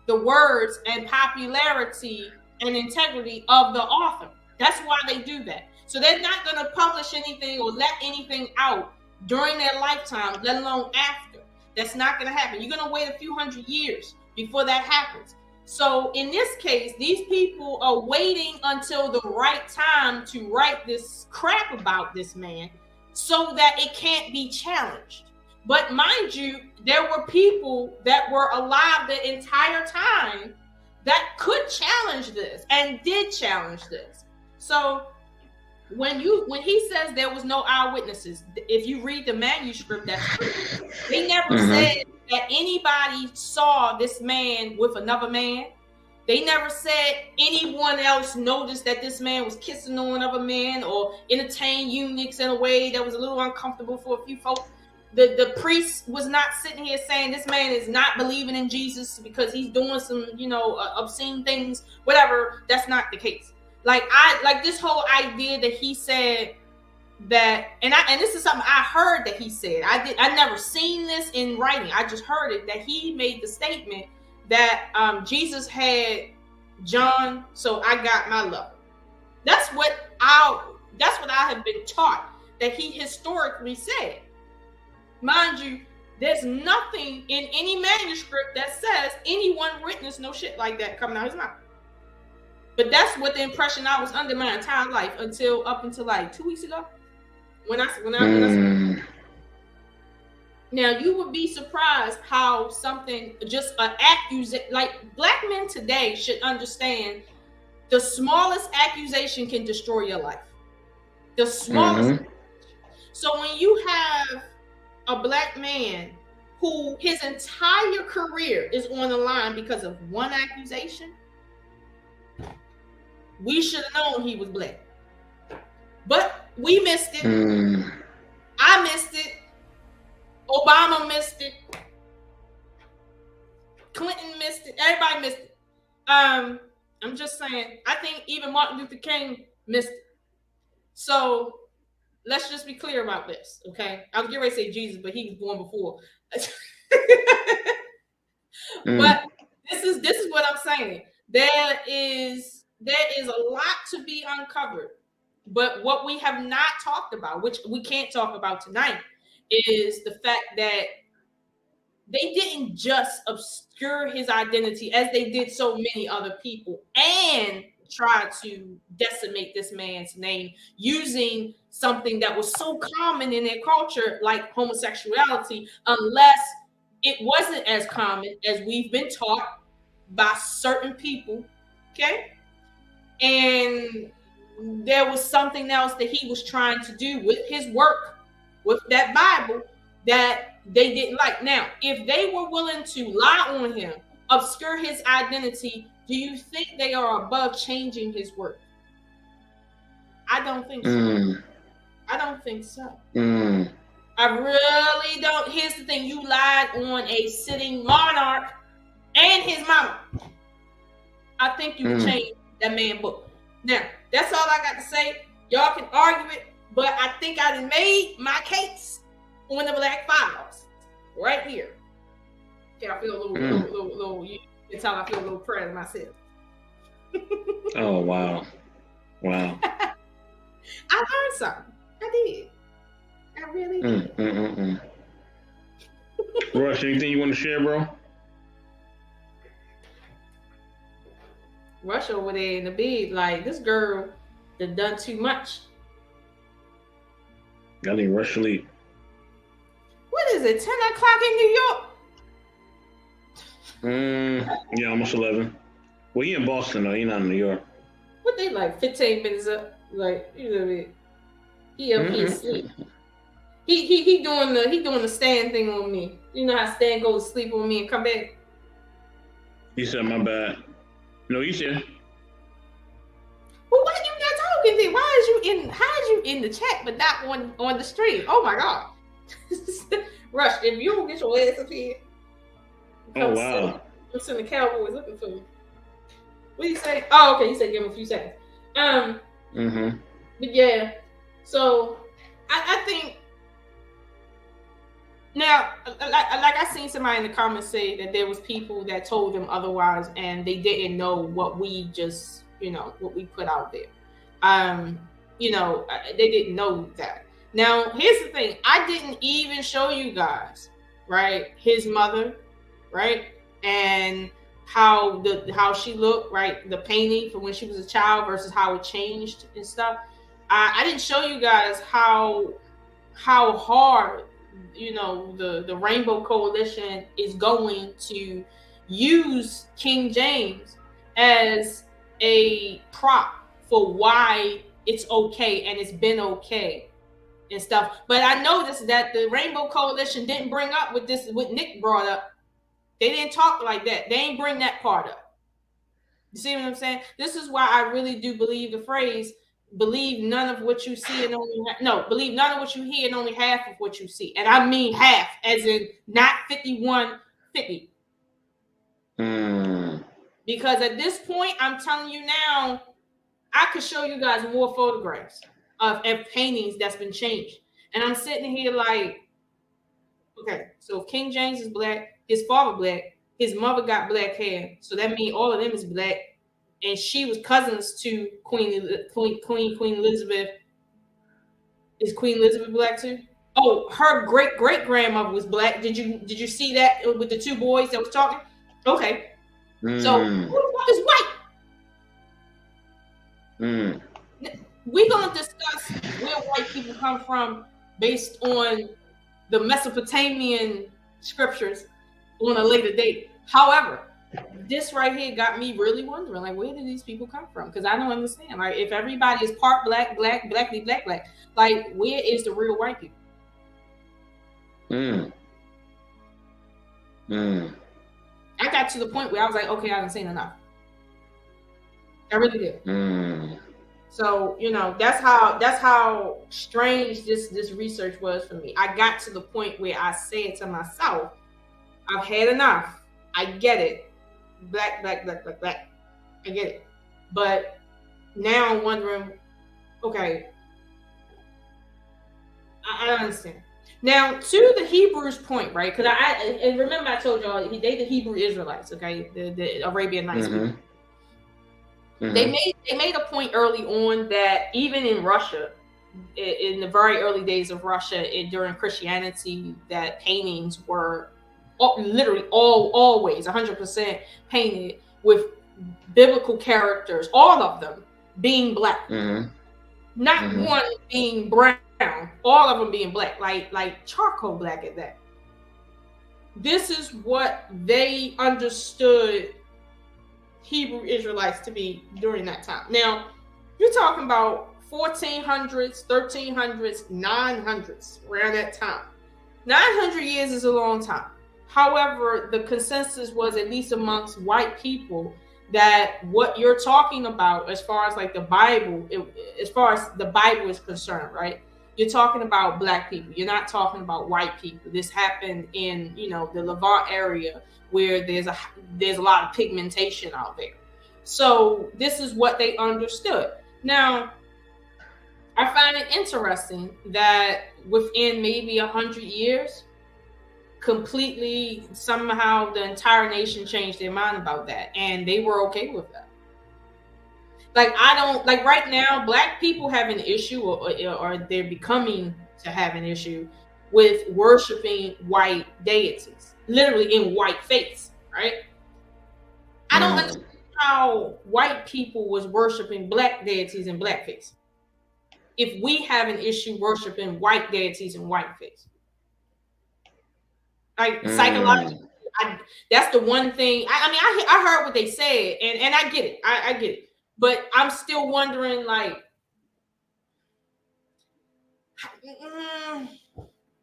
the words and popularity and integrity of the author. That's why they do that. So they're not going to publish anything or let anything out during their lifetime, let alone after. That's not going to happen. You're going to wait a few hundred years before that happens. So in this case, these people are waiting until the right time to write this crap about this man so that it can't be challenged. But mind you, there were people that were alive the entire time that could challenge this and did challenge this. So when he says there was no eyewitnesses, if you read the manuscript, that's true. They never said that anybody saw this man with another man. They never said anyone else noticed that this man was kissing on another man or entertained eunuchs in a way that was a little uncomfortable for a few folks. The priest was not sitting here saying this man is not believing in Jesus because he's doing some, obscene things, whatever. That's not the case. Like this whole idea that he said that, and this is something I heard that he said. I never seen this in writing. I just heard it, that he made the statement that Jesus had John, so I got my lover. That's what I have been taught that he historically said. Mind you, there's nothing in any manuscript that says anyone witnessed no shit like that coming out of his mouth. But that's what the impression I was under my entire life up until like 2 weeks ago. When I now you would be surprised how something just an accusation, like black men today should understand the smallest accusation can destroy your life. The smallest. So when you have a black man who his entire career is on the line because of one accusation, we should have known he was black. But we missed it. I missed it. Obama missed it. Clinton missed it. Everybody missed it. I'm just saying, I think even Martin Luther King missed it. So let's just be clear about this, okay? I was getting ready to say Jesus, but he was born before. But this is what I'm saying. There is a lot to be uncovered. But what we have not talked about, which we can't talk about tonight, is the fact that they didn't just obscure his identity as they did so many other people and try to decimate this man's name using something that was so common in their culture, like homosexuality, unless it wasn't as common as we've been taught by certain people, okay? And there was something else that he was trying to do with his work, with that Bible, that they didn't like. Now, if they were willing to lie on him, obscure his identity, do you think they are above changing his work? I don't think so. I don't think so. I really don't. Here's the thing. You lied on a sitting monarch and his mama. I think you would change that man's book. Now, that's all I got to say. Y'all can argue it, but I think I done made my case on the Black Files right here. Okay, I feel a little you can tell I feel a little proud of myself. Oh, wow. Wow. I learned something. I did. I really did. Rush, anything you want to share, bro? Rush over there in the bed, like, this girl done too much. I think Rush sleep. What is it, 10 o'clock in New York? Yeah, almost 11. Well, he in Boston, though. He not in New York. What, they like 15 minutes up? Like, you know what I mean? He up here sleep. He doing the Stan thing on me. You know how Stan goes to sleep on me and come back? He said, my bad. No, he's here. Well, why you not talking then? How is you in the chat but not on the stream? Oh my God. Rush, if you don't get your ass up here. Oh wow. I'm sending the Cowboys looking for you. What do you say? Oh, okay, you said give him a few seconds. But yeah, so I think now, like I seen somebody in the comments say that there was people that told them otherwise, and they didn't know what we just, what we put out there. They didn't know that. Now, here's the thing. I didn't even show you guys right? His mother, right? And how she looked, right? The painting from when she was a child versus how it changed and stuff. I didn't show you guys how hard, you know, the Rainbow Coalition is going to use King James as a prop for why it's okay and it's been okay and stuff. But I noticed that the Rainbow Coalition didn't bring up what Nick brought up. They didn't talk like that. They ain't bring that part up. You see what I'm saying? This is why I really do believe the phrase, believe none of what you see and believe none of what you hear and only half of what you see. And I mean half, as in not 51-50. Because at this point, I'm telling you now, I could show you guys more photographs of paintings that's been changed. And I'm sitting here like, okay, so if King James is black, his father black, his mother got black hair, so that means all of them is black, and she was cousins to Queen Elizabeth. Is Queen Elizabeth black too? Oh, her great grandmother was black. Did you see that with the two boys that was talking? Okay, so who the fuck is white? We're gonna discuss where white people come from based on the Mesopotamian scriptures on a later date. However, this right here got me really wondering, like, where did these people come from? Because I don't understand. Like, if everybody is part black, like, where is the real white people? I got to the point where I was like, okay, I haven't seen enough. I really did. So, you know, that's how strange this research was for me. I got to the point where I said to myself, I've had enough. I get it. Black. I get it. But now I'm wondering, okay, I don't understand. Now, to the Hebrews point, right? Because and remember I told y'all, they the Hebrew Israelites, okay? The Arabian Nights people. They made a point early on that even in Russia, in the very early days of Russia, during Christianity, that paintings were literally always 100% painted with biblical characters, all of them being black, not one being brown, all of them being black, like charcoal black at that. This is what they understood Hebrew Israelites to be during that time. Now, you're talking about 1400s, 1300s, 900s, around that time. 900 years is a long time. However, the consensus was, at least amongst white people, that what you're talking about as far as like the Bible, as far as the Bible is concerned, right? You're talking about black people. You're not talking about white people. This happened in, you know, the Levant area where there's a lot of pigmentation out there. So this is what they understood. Now, I find it interesting that within maybe 100 years, completely somehow the entire nation changed their mind about that, and they were okay with that. Like, I don't like right now, black people have an issue, or they're becoming to have an issue with worshiping white deities, literally in white face, right? I don't understand how white people was worshiping black deities in blackface if we have an issue worshiping white deities in whiteface. Like, psychologically, that's the one thing. I heard what they said, and I get it. I get it. But I'm still wondering, like,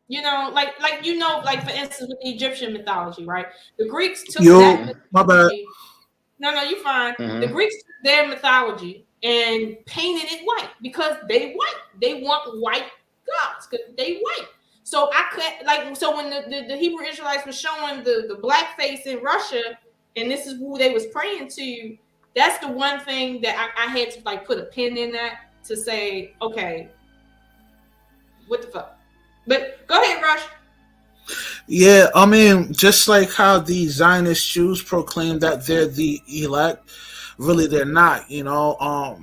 you know, like for instance, with the Egyptian mythology, right? The Greeks took that mythology. My bad. No, you're fine. The Greeks took their mythology and painted it white because they white. They want white gods because they white. So so when the Hebrew Israelites were showing the blackface in Russia, and this is who they was praying to, that's the one thing that I had to like put a pin in that to say, okay, what the fuck? But go ahead, Rush. Yeah, I mean, just like how the Zionist Jews proclaim that they're the elect, really they're not. You know,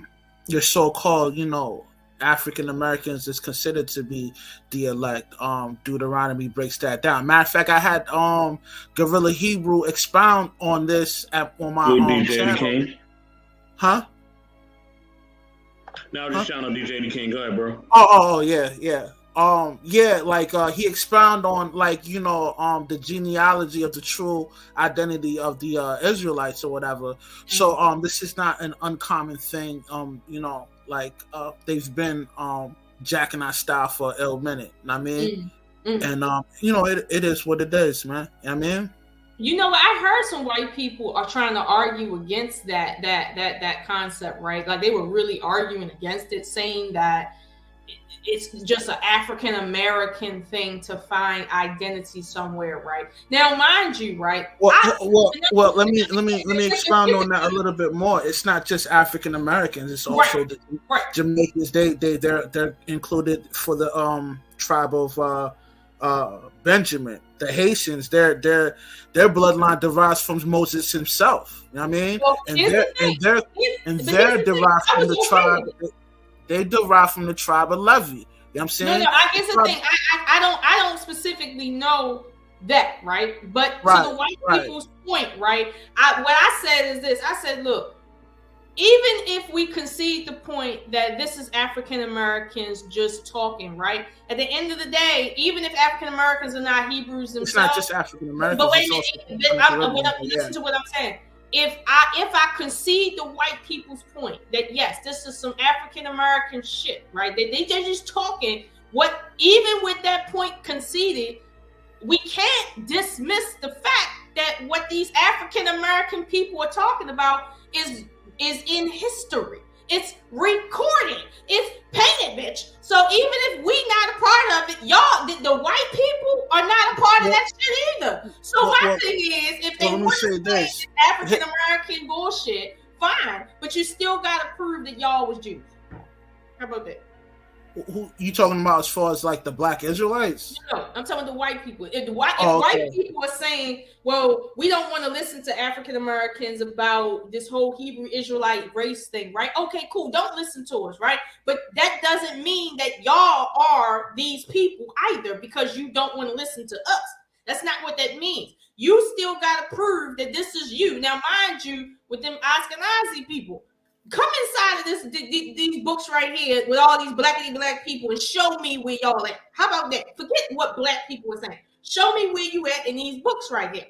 your so-called, you know, African Americans is considered to be the elect. Deuteronomy breaks that down. Matter of fact, I had Gorilla Hebrew expound on this on my DJ channel. King. Huh? Now just shouting out DJ King. Go ahead, bro. Oh, yeah. He expound on the genealogy of the true identity of the Israelites or whatever. So this is not an uncommon thing. They've been jacking our style for a ill minute. I mean, and it is what it is, man. I mean, you know what? I heard some white people are trying to argue against that concept, right? Like they were really arguing against it, saying that it's just an African American thing to find identity somewhere, right? Now, mind you, right? Well, let me expound on that a little bit more. It's not just African Americans; it's also the Jamaicans. They're included for the tribe of Benjamin. The Haitians, their bloodline derives from Moses himself. You know what I mean? Well, they're derived from the tribe. They derive from the tribe of Levi. You know what I'm saying? No, I guess the thing, I don't specifically know that, right? But to the white people's point, right? What I said is this. I said, look, even if we concede the point that this is African Americans just talking, right? At the end of the day, even if African Americans are not Hebrews themselves, it's not just African Americans. But wait a minute, listen to what I'm saying. If I concede the white people's point that yes, this is some African American shit, right? They're just talking. Even with that point conceded, we can't dismiss the fact that what these African American people are talking about is in history. It's recorded. It's painted, bitch. So even if we not a part of it, y'all, the white people are not a part of that shit either. So my thing is, if they want to say this African American bullshit, fine, but you still gotta prove that y'all was Jews. How about that? Who you talking about as far as like the black Israelites? No, I'm talking the white people. If white people are saying, well, we don't want to listen to African Americans about this whole Hebrew Israelite race thing, right? Okay, cool. Don't listen to us, right? But that doesn't mean that y'all are these people either because you don't want to listen to us. That's not what that means. You still got to prove that this is you. Now, mind you, with them Ashkenazi people, come inside of these books right here with all these black people and show me where y'all at. How about that? Forget what black people are saying. Show me where you at in these books right here.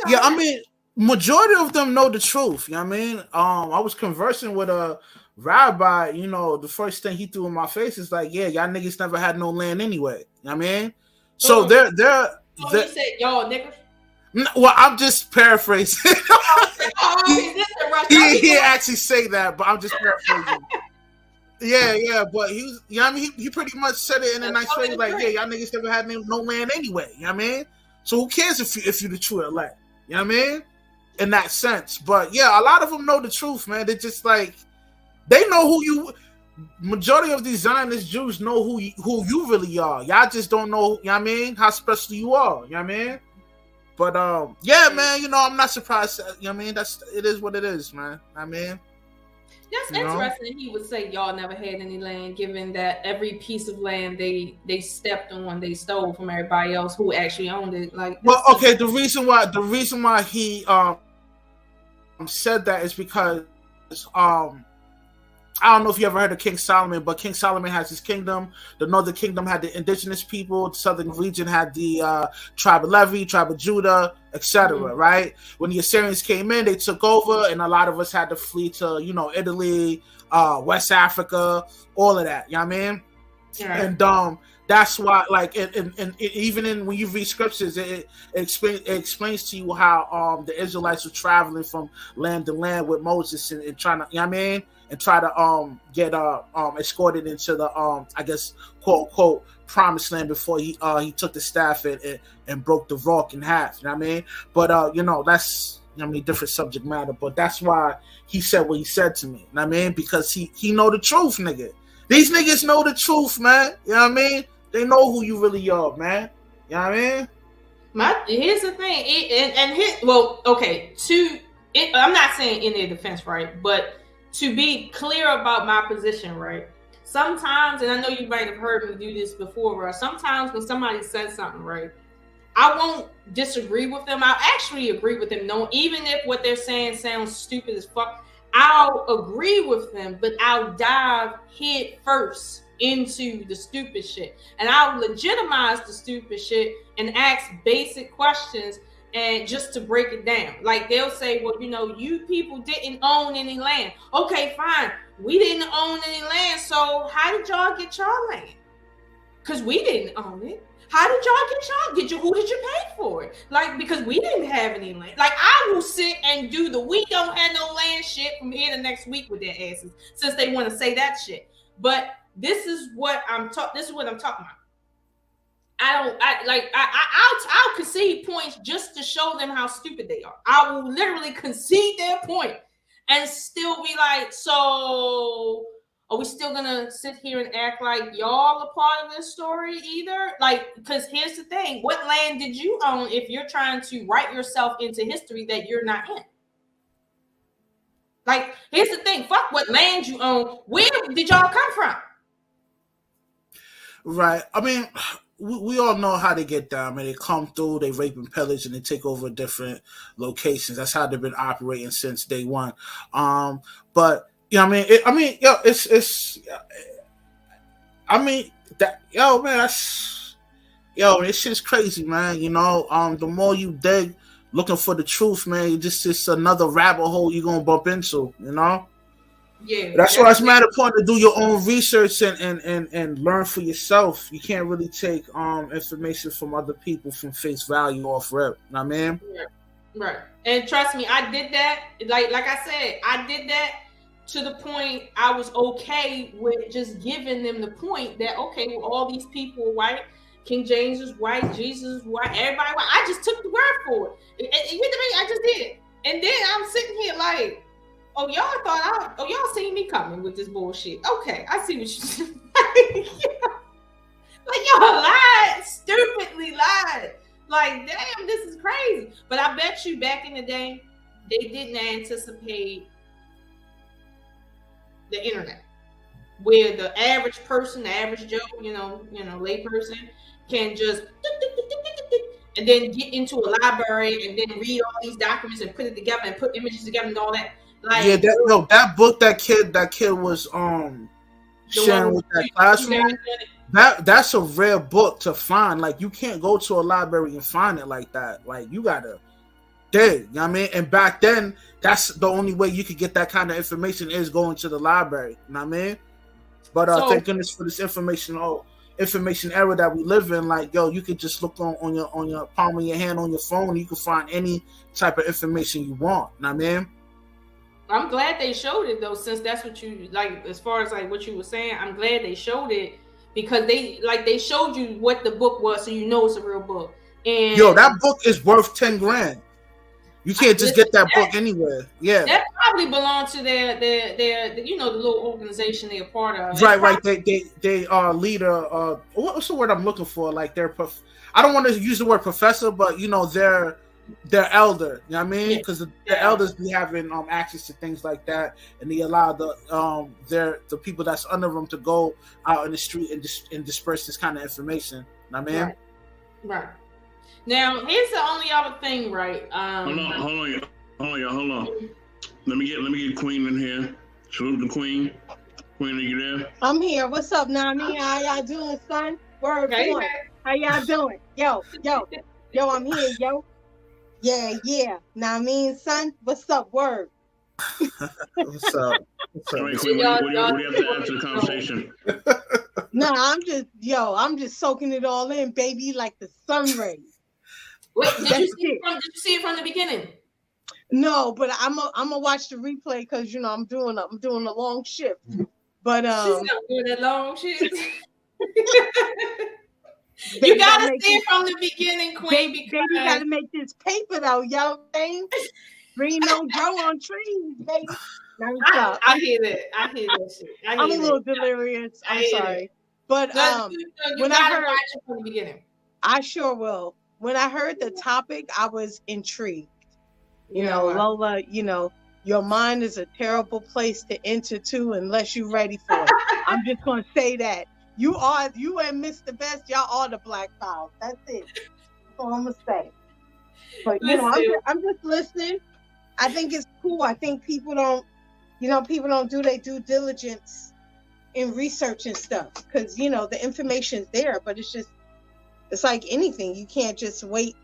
Yeah, I mean, majority of them know the truth. You know what I mean? I was conversing with a rabbi. You know, the first thing he threw in my face is like, "Yeah, y'all niggas never had no land anyway." You know what I mean? So they're he said, "Y'all niggas." Well, I'm just paraphrasing. He didn't actually say that, but I'm just paraphrasing. Yeah, but he was, you know what I mean? He pretty much said it in a nice way, like, yeah, y'all niggas never had no land anyway, you know what I mean? So who cares if you're the true elect, you know what I mean? In that sense. But yeah, a lot of them know the truth, man. They're just like, they know who you, majority of these Zionist Jews know who you really are. Y'all just don't know, you know what I mean? How special you are, you know what I mean? But yeah, man, you know, I'm not surprised. You know what I mean? It is what it is, man. I mean, that's interesting. He would say y'all never had any land, given that every piece of land they stepped on, they stole from everybody else who actually owned it. Like, well, okay, the reason why he said that is because I don't know if you ever heard of King Solomon, but King Solomon has his kingdom. The northern kingdom had the indigenous people. The southern region had the tribe of Levi, tribe of Judah, etc. Right? When the Assyrians came in, they took over, and a lot of us had to flee to, you know, Italy, West Africa, all of that. You know what I mean? Yeah. And that's why, like, and even when you read scriptures, it explains to you how the Israelites were traveling from land to land with Moses and trying to, you know what I mean? And try to get escorted into the I guess quote unquote promised land before he took the staff and broke the rock in half. You know what I mean? But you know, that's, you know what I mean, different subject matter. But that's why he said what he said to me. You know what I mean? Because he know the truth, nigga. These niggas know the truth, man. You know what I mean? They know who you really are, man. You know what I mean? Here's the thing, I'm not saying in their defense, right? But to be clear about my position, right? Sometimes, and I know you might have heard me do this before, right? Sometimes when somebody says something, right, I won't disagree with them. I'll actually agree with them. No, even if what they're saying sounds stupid as fuck, I'll agree with them, but I'll dive head first into the stupid shit. And I'll legitimize the stupid shit and ask basic questions and just to break it down. Like they'll say, well, you know, you people didn't own any land. Okay, fine. We didn't own any land. So how did y'all get y'all land? Because we didn't own it. How did y'all get y'all? Who did you pay for it? Like, because we didn't have any land. Like, I will sit and do the we don't have no land shit from here to next week with their asses, since they want to say that shit. But this is what I'm talking about. I'll concede points just to show them how stupid they are. I will literally concede their point and still be like, so are we still gonna sit here and act like y'all a part of this story either? Like, because here's the thing: what land did you own if you're trying to write yourself into history that you're not in? Like, here's the thing: fuck what land you own. Where did y'all come from? Right. I mean, we all know how they get down. I mean, they come through, they rape and pillage, and they take over different locations. That's how they've been operating since day one. But you know, man, it's this shit's crazy, man. You know, the more you dig looking for the truth, man, it's another rabbit hole you're gonna bump into, you know. Yeah, that's why it's matter important to do your own research and learn for yourself. You can't really take information from other people from face value off rip. You know what I mean? Right. And trust me, I did that. Like I said, I did that to the point I was okay with just giving them the point that, okay, well, all these people are white. King James is white. Jesus is white. Everybody white. I just took the word for it. I just did it. And then I'm sitting here like, oh, y'all seen me coming with this bullshit. Okay, I see what you like y'all lied, stupidly lied. Like, damn, this is crazy. But I bet you back in the day, they didn't anticipate the internet, where the average person, the average Joe, you know, lay person can just and then get into a library and then read all these documents and put it together and put images together and all that. Like, yeah, that book that kid was sharing with that classroom. That's a rare book to find. Like, you can't go to a library and find it like that. Like, you gotta dig. You know what I mean? And back then, that's the only way you could get that kind of information is going to the library. You know what I mean? But thank goodness for this information era that we live in. Like, yo, you could just look on your palm of your hand on your phone, and you can find any type of information you want. You know what I mean? I'm glad they showed it though, since that's what you like. As far as like what you were saying, I'm glad they showed it because they showed you what the book was, so you know it's a real book. And yo, that book is worth $10,000. You can't just get that book anywhere. Yeah, that probably belonged to their the little organization they're part of. Right. They lead a what's the word I'm looking for? Like I don't want to use the word professor, but you know they're elder. You know what I mean? Because the elders be having access to things like that, and they allow the people that's under them to go out in the street and disperse this kind of information. You know what I mean? Right. Now, here's the only other thing, right? Hold on. Let me get Queen in here. Salute the Queen. Queen, are you there? I'm here. What's up, Nami? How y'all doing, son? Word boy. How y'all doing? Yo, I'm here, yo. Yeah. Now I mean, son, what's up? Word. What's up? Right, Queen, what do you have to add to the conversation? No, I'm just soaking it all in, baby, like the sun rays. Wait, did you see it from the beginning? No, but I'm gonna watch the replay because I'm doing a long shift. But she's not doing that long shift. You gotta see it from the beginning, Queen. Baby gotta make this paper though, yo. Green don't grow on trees, baby. I hear that shit. I'm a little delirious. I'm sorry. But when I heard watch it from the beginning. I sure will. When I heard the topic, I was intrigued. Lola, your mind is a terrible place to enter to unless you're ready for it. I'm just going to say that. You and Mr. Best, y'all are the Black Files. That's it. That's all I'm going to say. But, you know, I'm just listening. I think it's cool. I think people don't do their due diligence in researching stuff because, you know, the information's there, but it's like anything. You can't just wait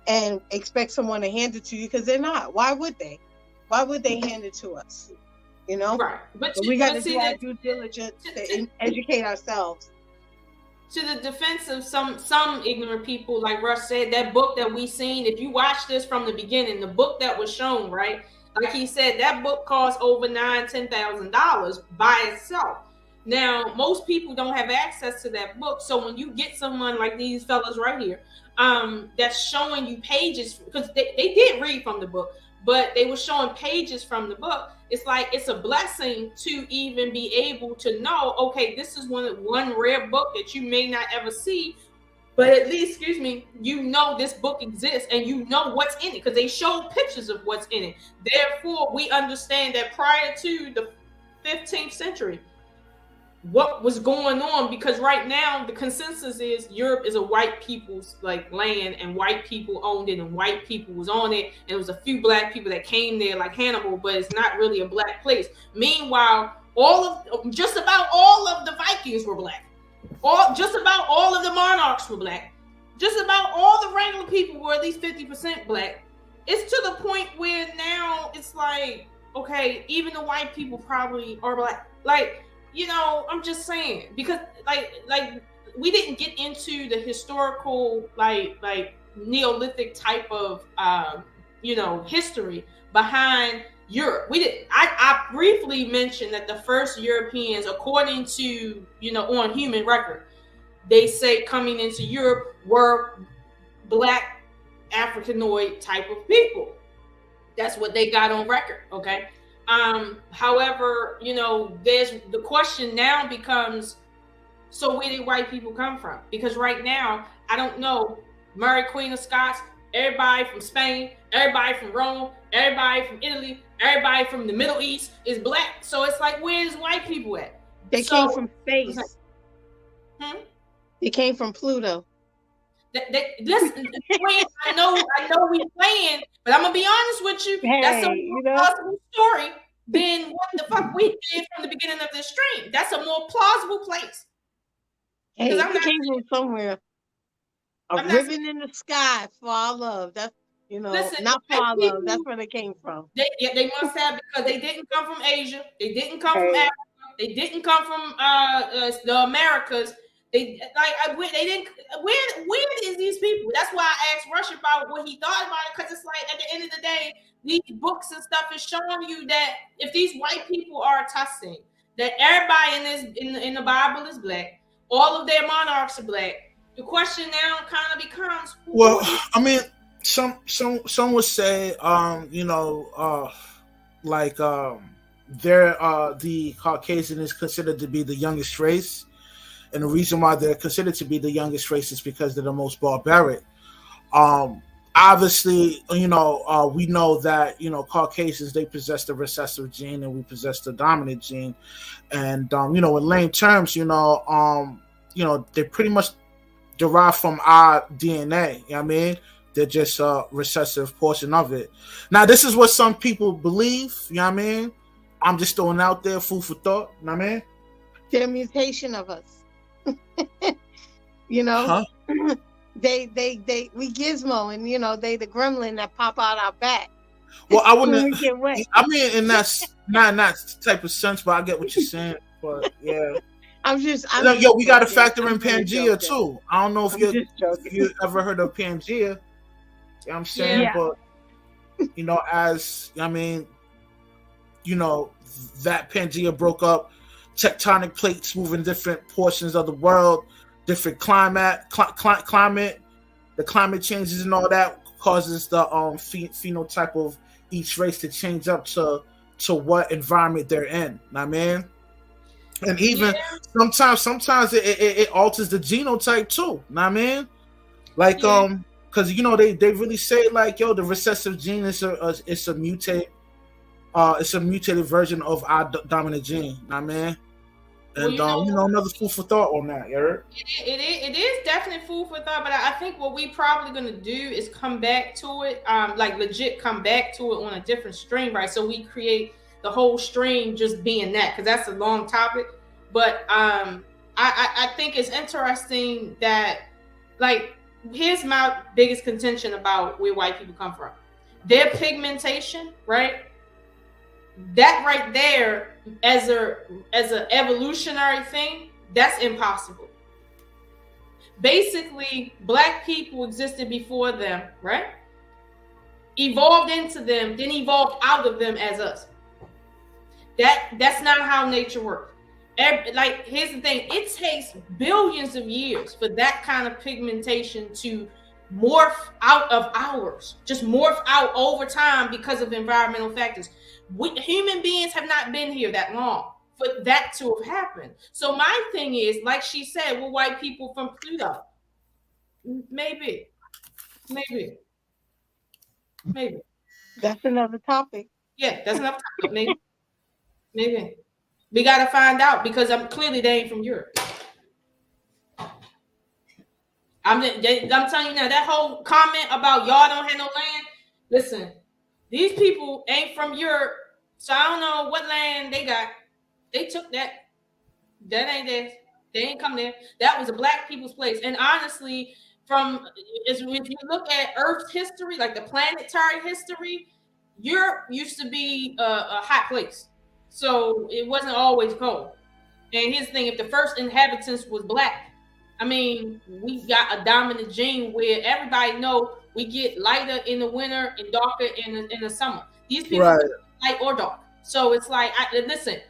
and expect someone to hand it to you because they're not. Why would they? Why would they hand it to us? You know? Right. But we got to do our due diligence to educate ourselves. To the defense of some ignorant people, like Russ said, that book that we seen, if you watch this from the beginning, the book that was shown, right? Like he said, that book cost over $9,000-$10,000 by itself. Now, most people don't have access to that book. So when you get someone like these fellas right here, that's showing you pages, because they did read from the book, but they were showing pages from the book. It's like, it's a blessing to even be able to know, okay, this is one rare book that you may not ever see, but at least, you know this book exists and you know what's in it because they showed pictures of what's in it. Therefore, we understand that prior to the 15th century, what was going on, because right now the consensus is Europe is a white people's like land and white people owned it and white people was on it, and it was a few black people that came there like Hannibal, but it's not really a black place. Meanwhile, just about all of the Vikings were black. Just about all of the monarchs were black. Just about all the regular people were at least 50% black. It's to the point where now it's like, okay, even the white people probably are black. Like, you know, I'm just saying, because like we didn't get into the historical like Neolithic type of history behind Europe. We did. I briefly mentioned that the first Europeans, according to on human record, they say coming into Europe were black Africanoid type of people. That's what they got on record. Okay. However, there's the question now becomes, so where did white people come from? Because right now, I don't know, Mary Queen of Scots, everybody from Spain, everybody from Rome, everybody from Italy, everybody from the Middle East is black. So it's like, where's white people at? They came from space. They came from Pluto. Listen, I know we playing, but I'm gonna be honest with you. That's a more plausible story than what the fuck we did from the beginning of this stream. That's a more plausible place. Hey, it came from somewhere. A ribbon in the sky for our love. That's not for our love. That's where they came from. They must have, because they didn't come from Asia. They didn't come from Africa. They didn't come from the Americas. They didn't. Where is these people? That's why I asked Rush about what he thought about it, because it's like at the end of the day, these books and stuff is showing you that if these white people are attesting that everybody in the Bible is black, all of their monarchs are black. The question now kind of becomes, I mean, some would say, the Caucasian is considered to be the youngest race. And the reason why they're considered to be the youngest race is because they're the most barbaric. Obviously, we know that, Caucasians, they possess the recessive gene and we possess the dominant gene. And, in lame terms, they pretty much derive from our DNA. You know what I mean? They're just a recessive portion of it. Now, this is what some people believe. You know what I mean? I'm just throwing out there food for thought. You know what I mean? They're a mutation of us. They we gizmo, and they the gremlin that pop out our back. Well, I wouldn't. I mean, and that's not type of sense, but I get what you're saying. But yeah, we got to factor in Pangea too. I don't know if you ever heard of Pangea. You know what I'm saying, but that Pangea broke up. Tectonic plates moving different portions of the world, different climate. The climate changes and all that causes the phenotype of each race to change up to what environment they're in. Know what I mean? And even sometimes it alters the genotype too. Know what I mean? Like because they really say like, the recessive gene is a mutate. it's a mutated version of our dominant gene. I mean, and another food for thought on that, Eric. It is definitely food for thought, but I think what we probably gonna do is come back to it, like legit come back to it on a different stream, right? So we create the whole stream just being that, because that's a long topic. But I think it's interesting that, like, here's my biggest contention about where white people come from. Their pigmentation, right? That right there, as an evolutionary thing, that's impossible. Basically, black people existed before them, right? Evolved into them, then evolved out of them as us. That's not how nature works. Like, here's the thing: it takes billions of years for that kind of pigmentation to morph out of ours, just morph out over time because of environmental factors. Human beings have not been here that long for that to have happened. So my thing is, like she said, we're white people from Pluto. Maybe. That's another topic. Yeah, that's another topic. Maybe. We got to find out, because clearly they ain't from Europe. I'm telling you now, that whole comment about y'all don't have no land. Listen, these people ain't from Europe, so I don't know what land they got. They took that. That ain't theirs. They ain't come there. That was a black people's place. And honestly, if you look at Earth's history, like the planetary history, Europe used to be a hot place. So it wasn't always cold. And here's the thing: if the first inhabitants was black, I mean, we got a dominant gene where everybody know we get lighter in the winter and darker in the summer. These people are light or dark. So it's like, listen.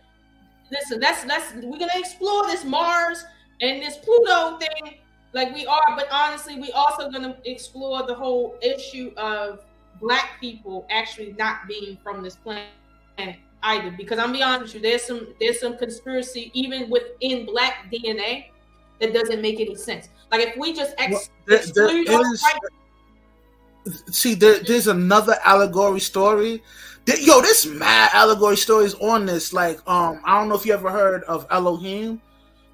We're gonna explore this Mars and this Pluto thing like we are, but honestly, we also gonna explore the whole issue of black people actually not being from this planet either. Because I'm be honest with you, there's some conspiracy even within black DNA that doesn't make any sense. Like, if we just exclude there's another allegory story. This mad allegory stories on this. Like, I don't know if you ever heard of Elohim,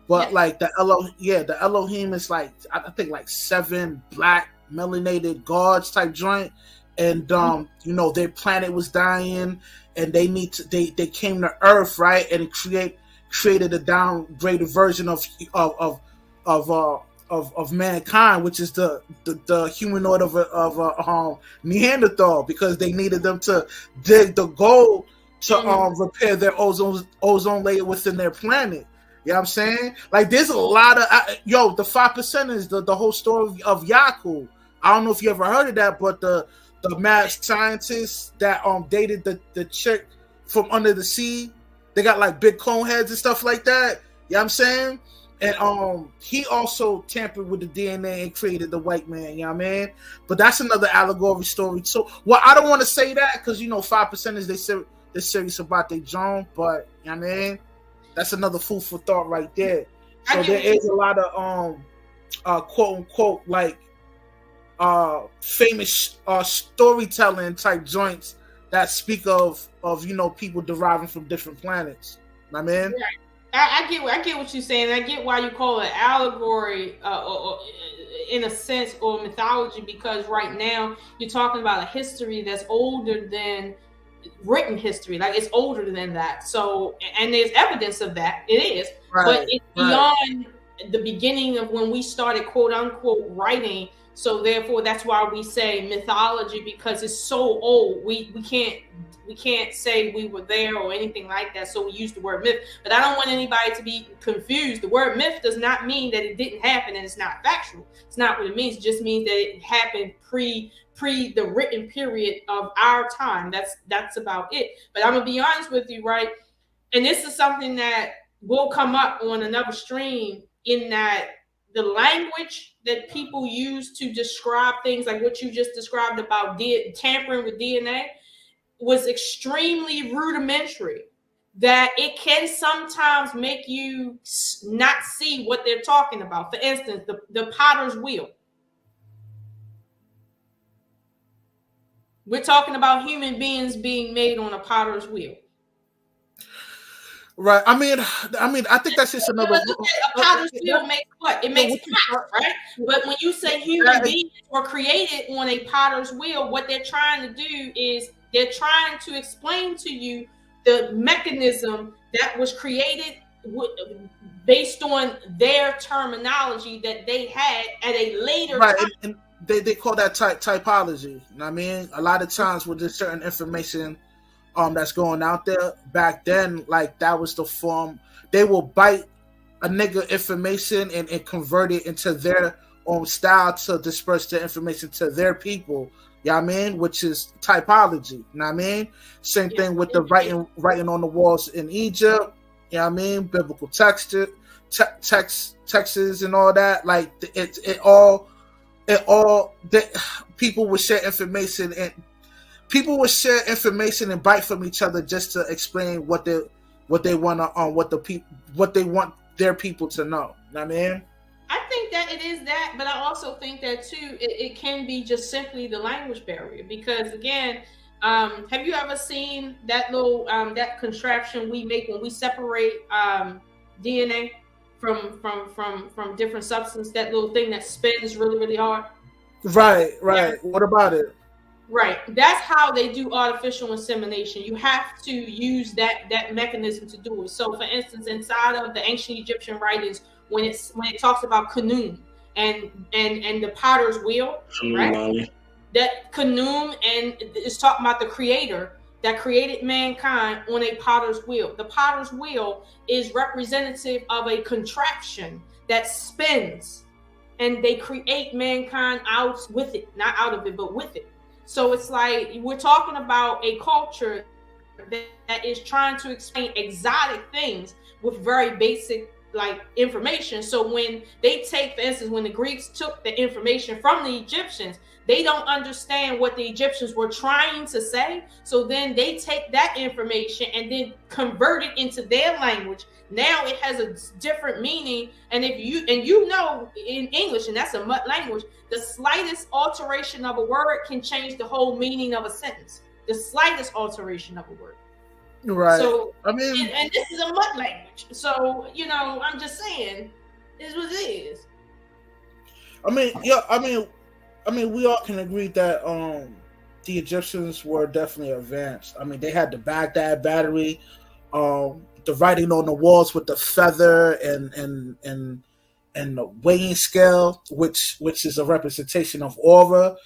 but like the Elohim is like, I think like 7 black melanated gods type joint, and their planet was dying, and they came to Earth, right, and it created a downgraded version of mankind, which is the humanoid of Neanderthal, because they needed them to dig the gold to repair their ozone layer within their planet. You know what I'm saying? Like, there's a lot of the 5% is the whole story of Yaku. I don't know if you ever heard of that, but the mad scientists that dated the chick from under the sea, they got like big cone heads and stuff like that. You know what I'm saying? And he also tampered with the DNA and created the white man, you know what I mean? But that's another allegory story. So, well, I don't want to say that because, 5% is they're serious about their John, but, you know what I mean? That's another food for thought right there. So there is a lot of quote unquote like famous storytelling type joints that speak of people deriving from different planets. You know what I mean? Yeah. I get what you're saying. I get why you call it allegory, or in a sense, or mythology, because right now you're talking about a history that's older than written history. Like, it's older than that. So, and there's evidence of that. It is, but it's beyond the beginning of when we started, quote unquote, writing. So therefore, that's why we say mythology, because it's so old. We can't say we were there or anything like that. So we use the word myth. But I don't want anybody to be confused. The word myth does not mean that it didn't happen and it's not factual. It's not what it means. It just means that it happened pre the written period of our time. That's about it. But I'm gonna be honest with you, right? And this is something that will come up on another stream, in that the language that people use to describe things like what you just described about tampering with DNA was extremely rudimentary, that it can sometimes make you not see what they're talking about. For instance, the potter's wheel. We're talking about human beings being made on a potter's wheel. Right. I mean, I think that's just another. A potter's wheel makes what? It makes pots, right? But when you say human beings were created on a potter's wheel, what they're trying to do is they're trying to explain to you the mechanism that was created based on their terminology that they had at a later time. And they call that typology. You know what I mean? A lot of times with this certain information that's going out there, back then, like that was the form. They will bite a nigga information and convert it into their own style to disperse the information to their people. You know what I mean? Which is typology. You know what I mean? Same thing with the writing on the walls in Egypt. You know what I mean? Biblical texts and all that. Like it all people would share information and people would share information and bite from each other just to explain what they want what they want their people to know. You know what I mean? I think that it is that, but I also think that too it can be just simply the language barrier, because again, have you ever seen that little that contraption we make when we separate DNA from different substance, that little thing that spins really, really hard? Right. Yeah. What about it? Right. That's how they do artificial insemination. You have to use that mechanism to do it. So for instance, inside of the ancient Egyptian writings, when it talks about Khnum and the potter's wheel, right? That Khnum and it's talking about the creator that created mankind on a potter's wheel. The potter's wheel is representative of a contraption that spins, and they create mankind out with it, not out of it, but with it. So it's like we're talking about a culture that is trying to explain exotic things with very basic like information. So when they take, for instance, when the Greeks took the information from the Egyptians, they don't understand what the Egyptians were trying to say. So then they take that information and then convert it into their language. Now it has a different meaning. And if you know in English, and that's a mutt language, the slightest alteration of a word can change the whole meaning of a sentence. The slightest alteration of a word. Right. So I mean, and this is a mutt language. So I'm just saying, this is what it is. I mean, yeah. I mean, we all can agree that the Egyptians were definitely advanced. I mean, they had the Baghdad battery, the writing on the walls with the feather and the weighing scale, which is a representation of aura,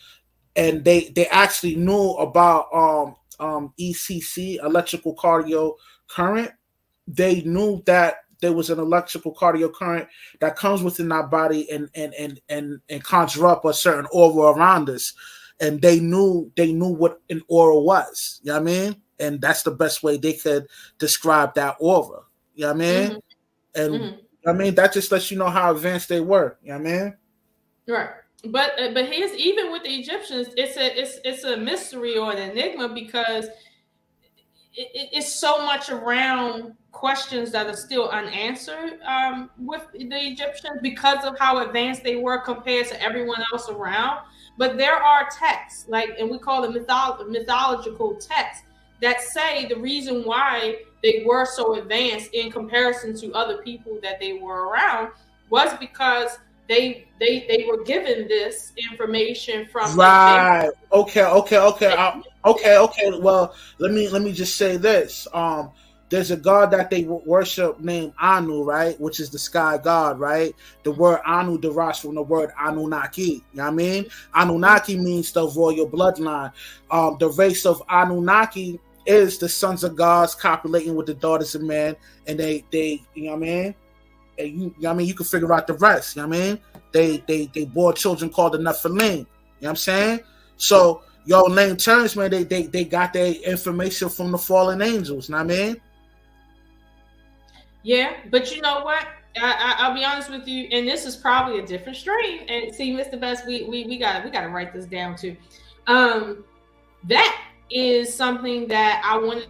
and they actually knew about ECC, electrical cardio current. They knew that there was an electrical cardio current that comes within our body and conjure up a certain aura around us. And they knew what an aura was. You know what I mean? And that's the best way they could describe that aura. You know what I mean? Mm-hmm. And I mean, that just lets you know how advanced they were. You know what I mean? Right. But here's, even with the Egyptians, it's a mystery or an enigma, because it's so much around questions that are still unanswered with the Egyptians because of how advanced they were compared to everyone else around. But there are texts, and we call them mythological texts, that say the reason why they were so advanced in comparison to other people that they were around was because they were given this information from right. Okay. Well, let me just say this. There's a god that they worship named Anu, right? Which is the sky god, right? The word Anu derives from the word Anunnaki. You know what I mean? Anunnaki means the royal bloodline. The race of Anunnaki is the sons of gods copulating with the daughters of men, and they you know what I mean? And you know what I mean? You can figure out the rest. You know what I mean? They bore children called the Nephilim. You know what I'm saying? So name terms, man, they got their information from the fallen angels. You know what I mean? Yeah, but you know what? I'll be honest with you, and this is probably a different strain. And see, Mr. Best, we gotta write this down too. That is something that I wanted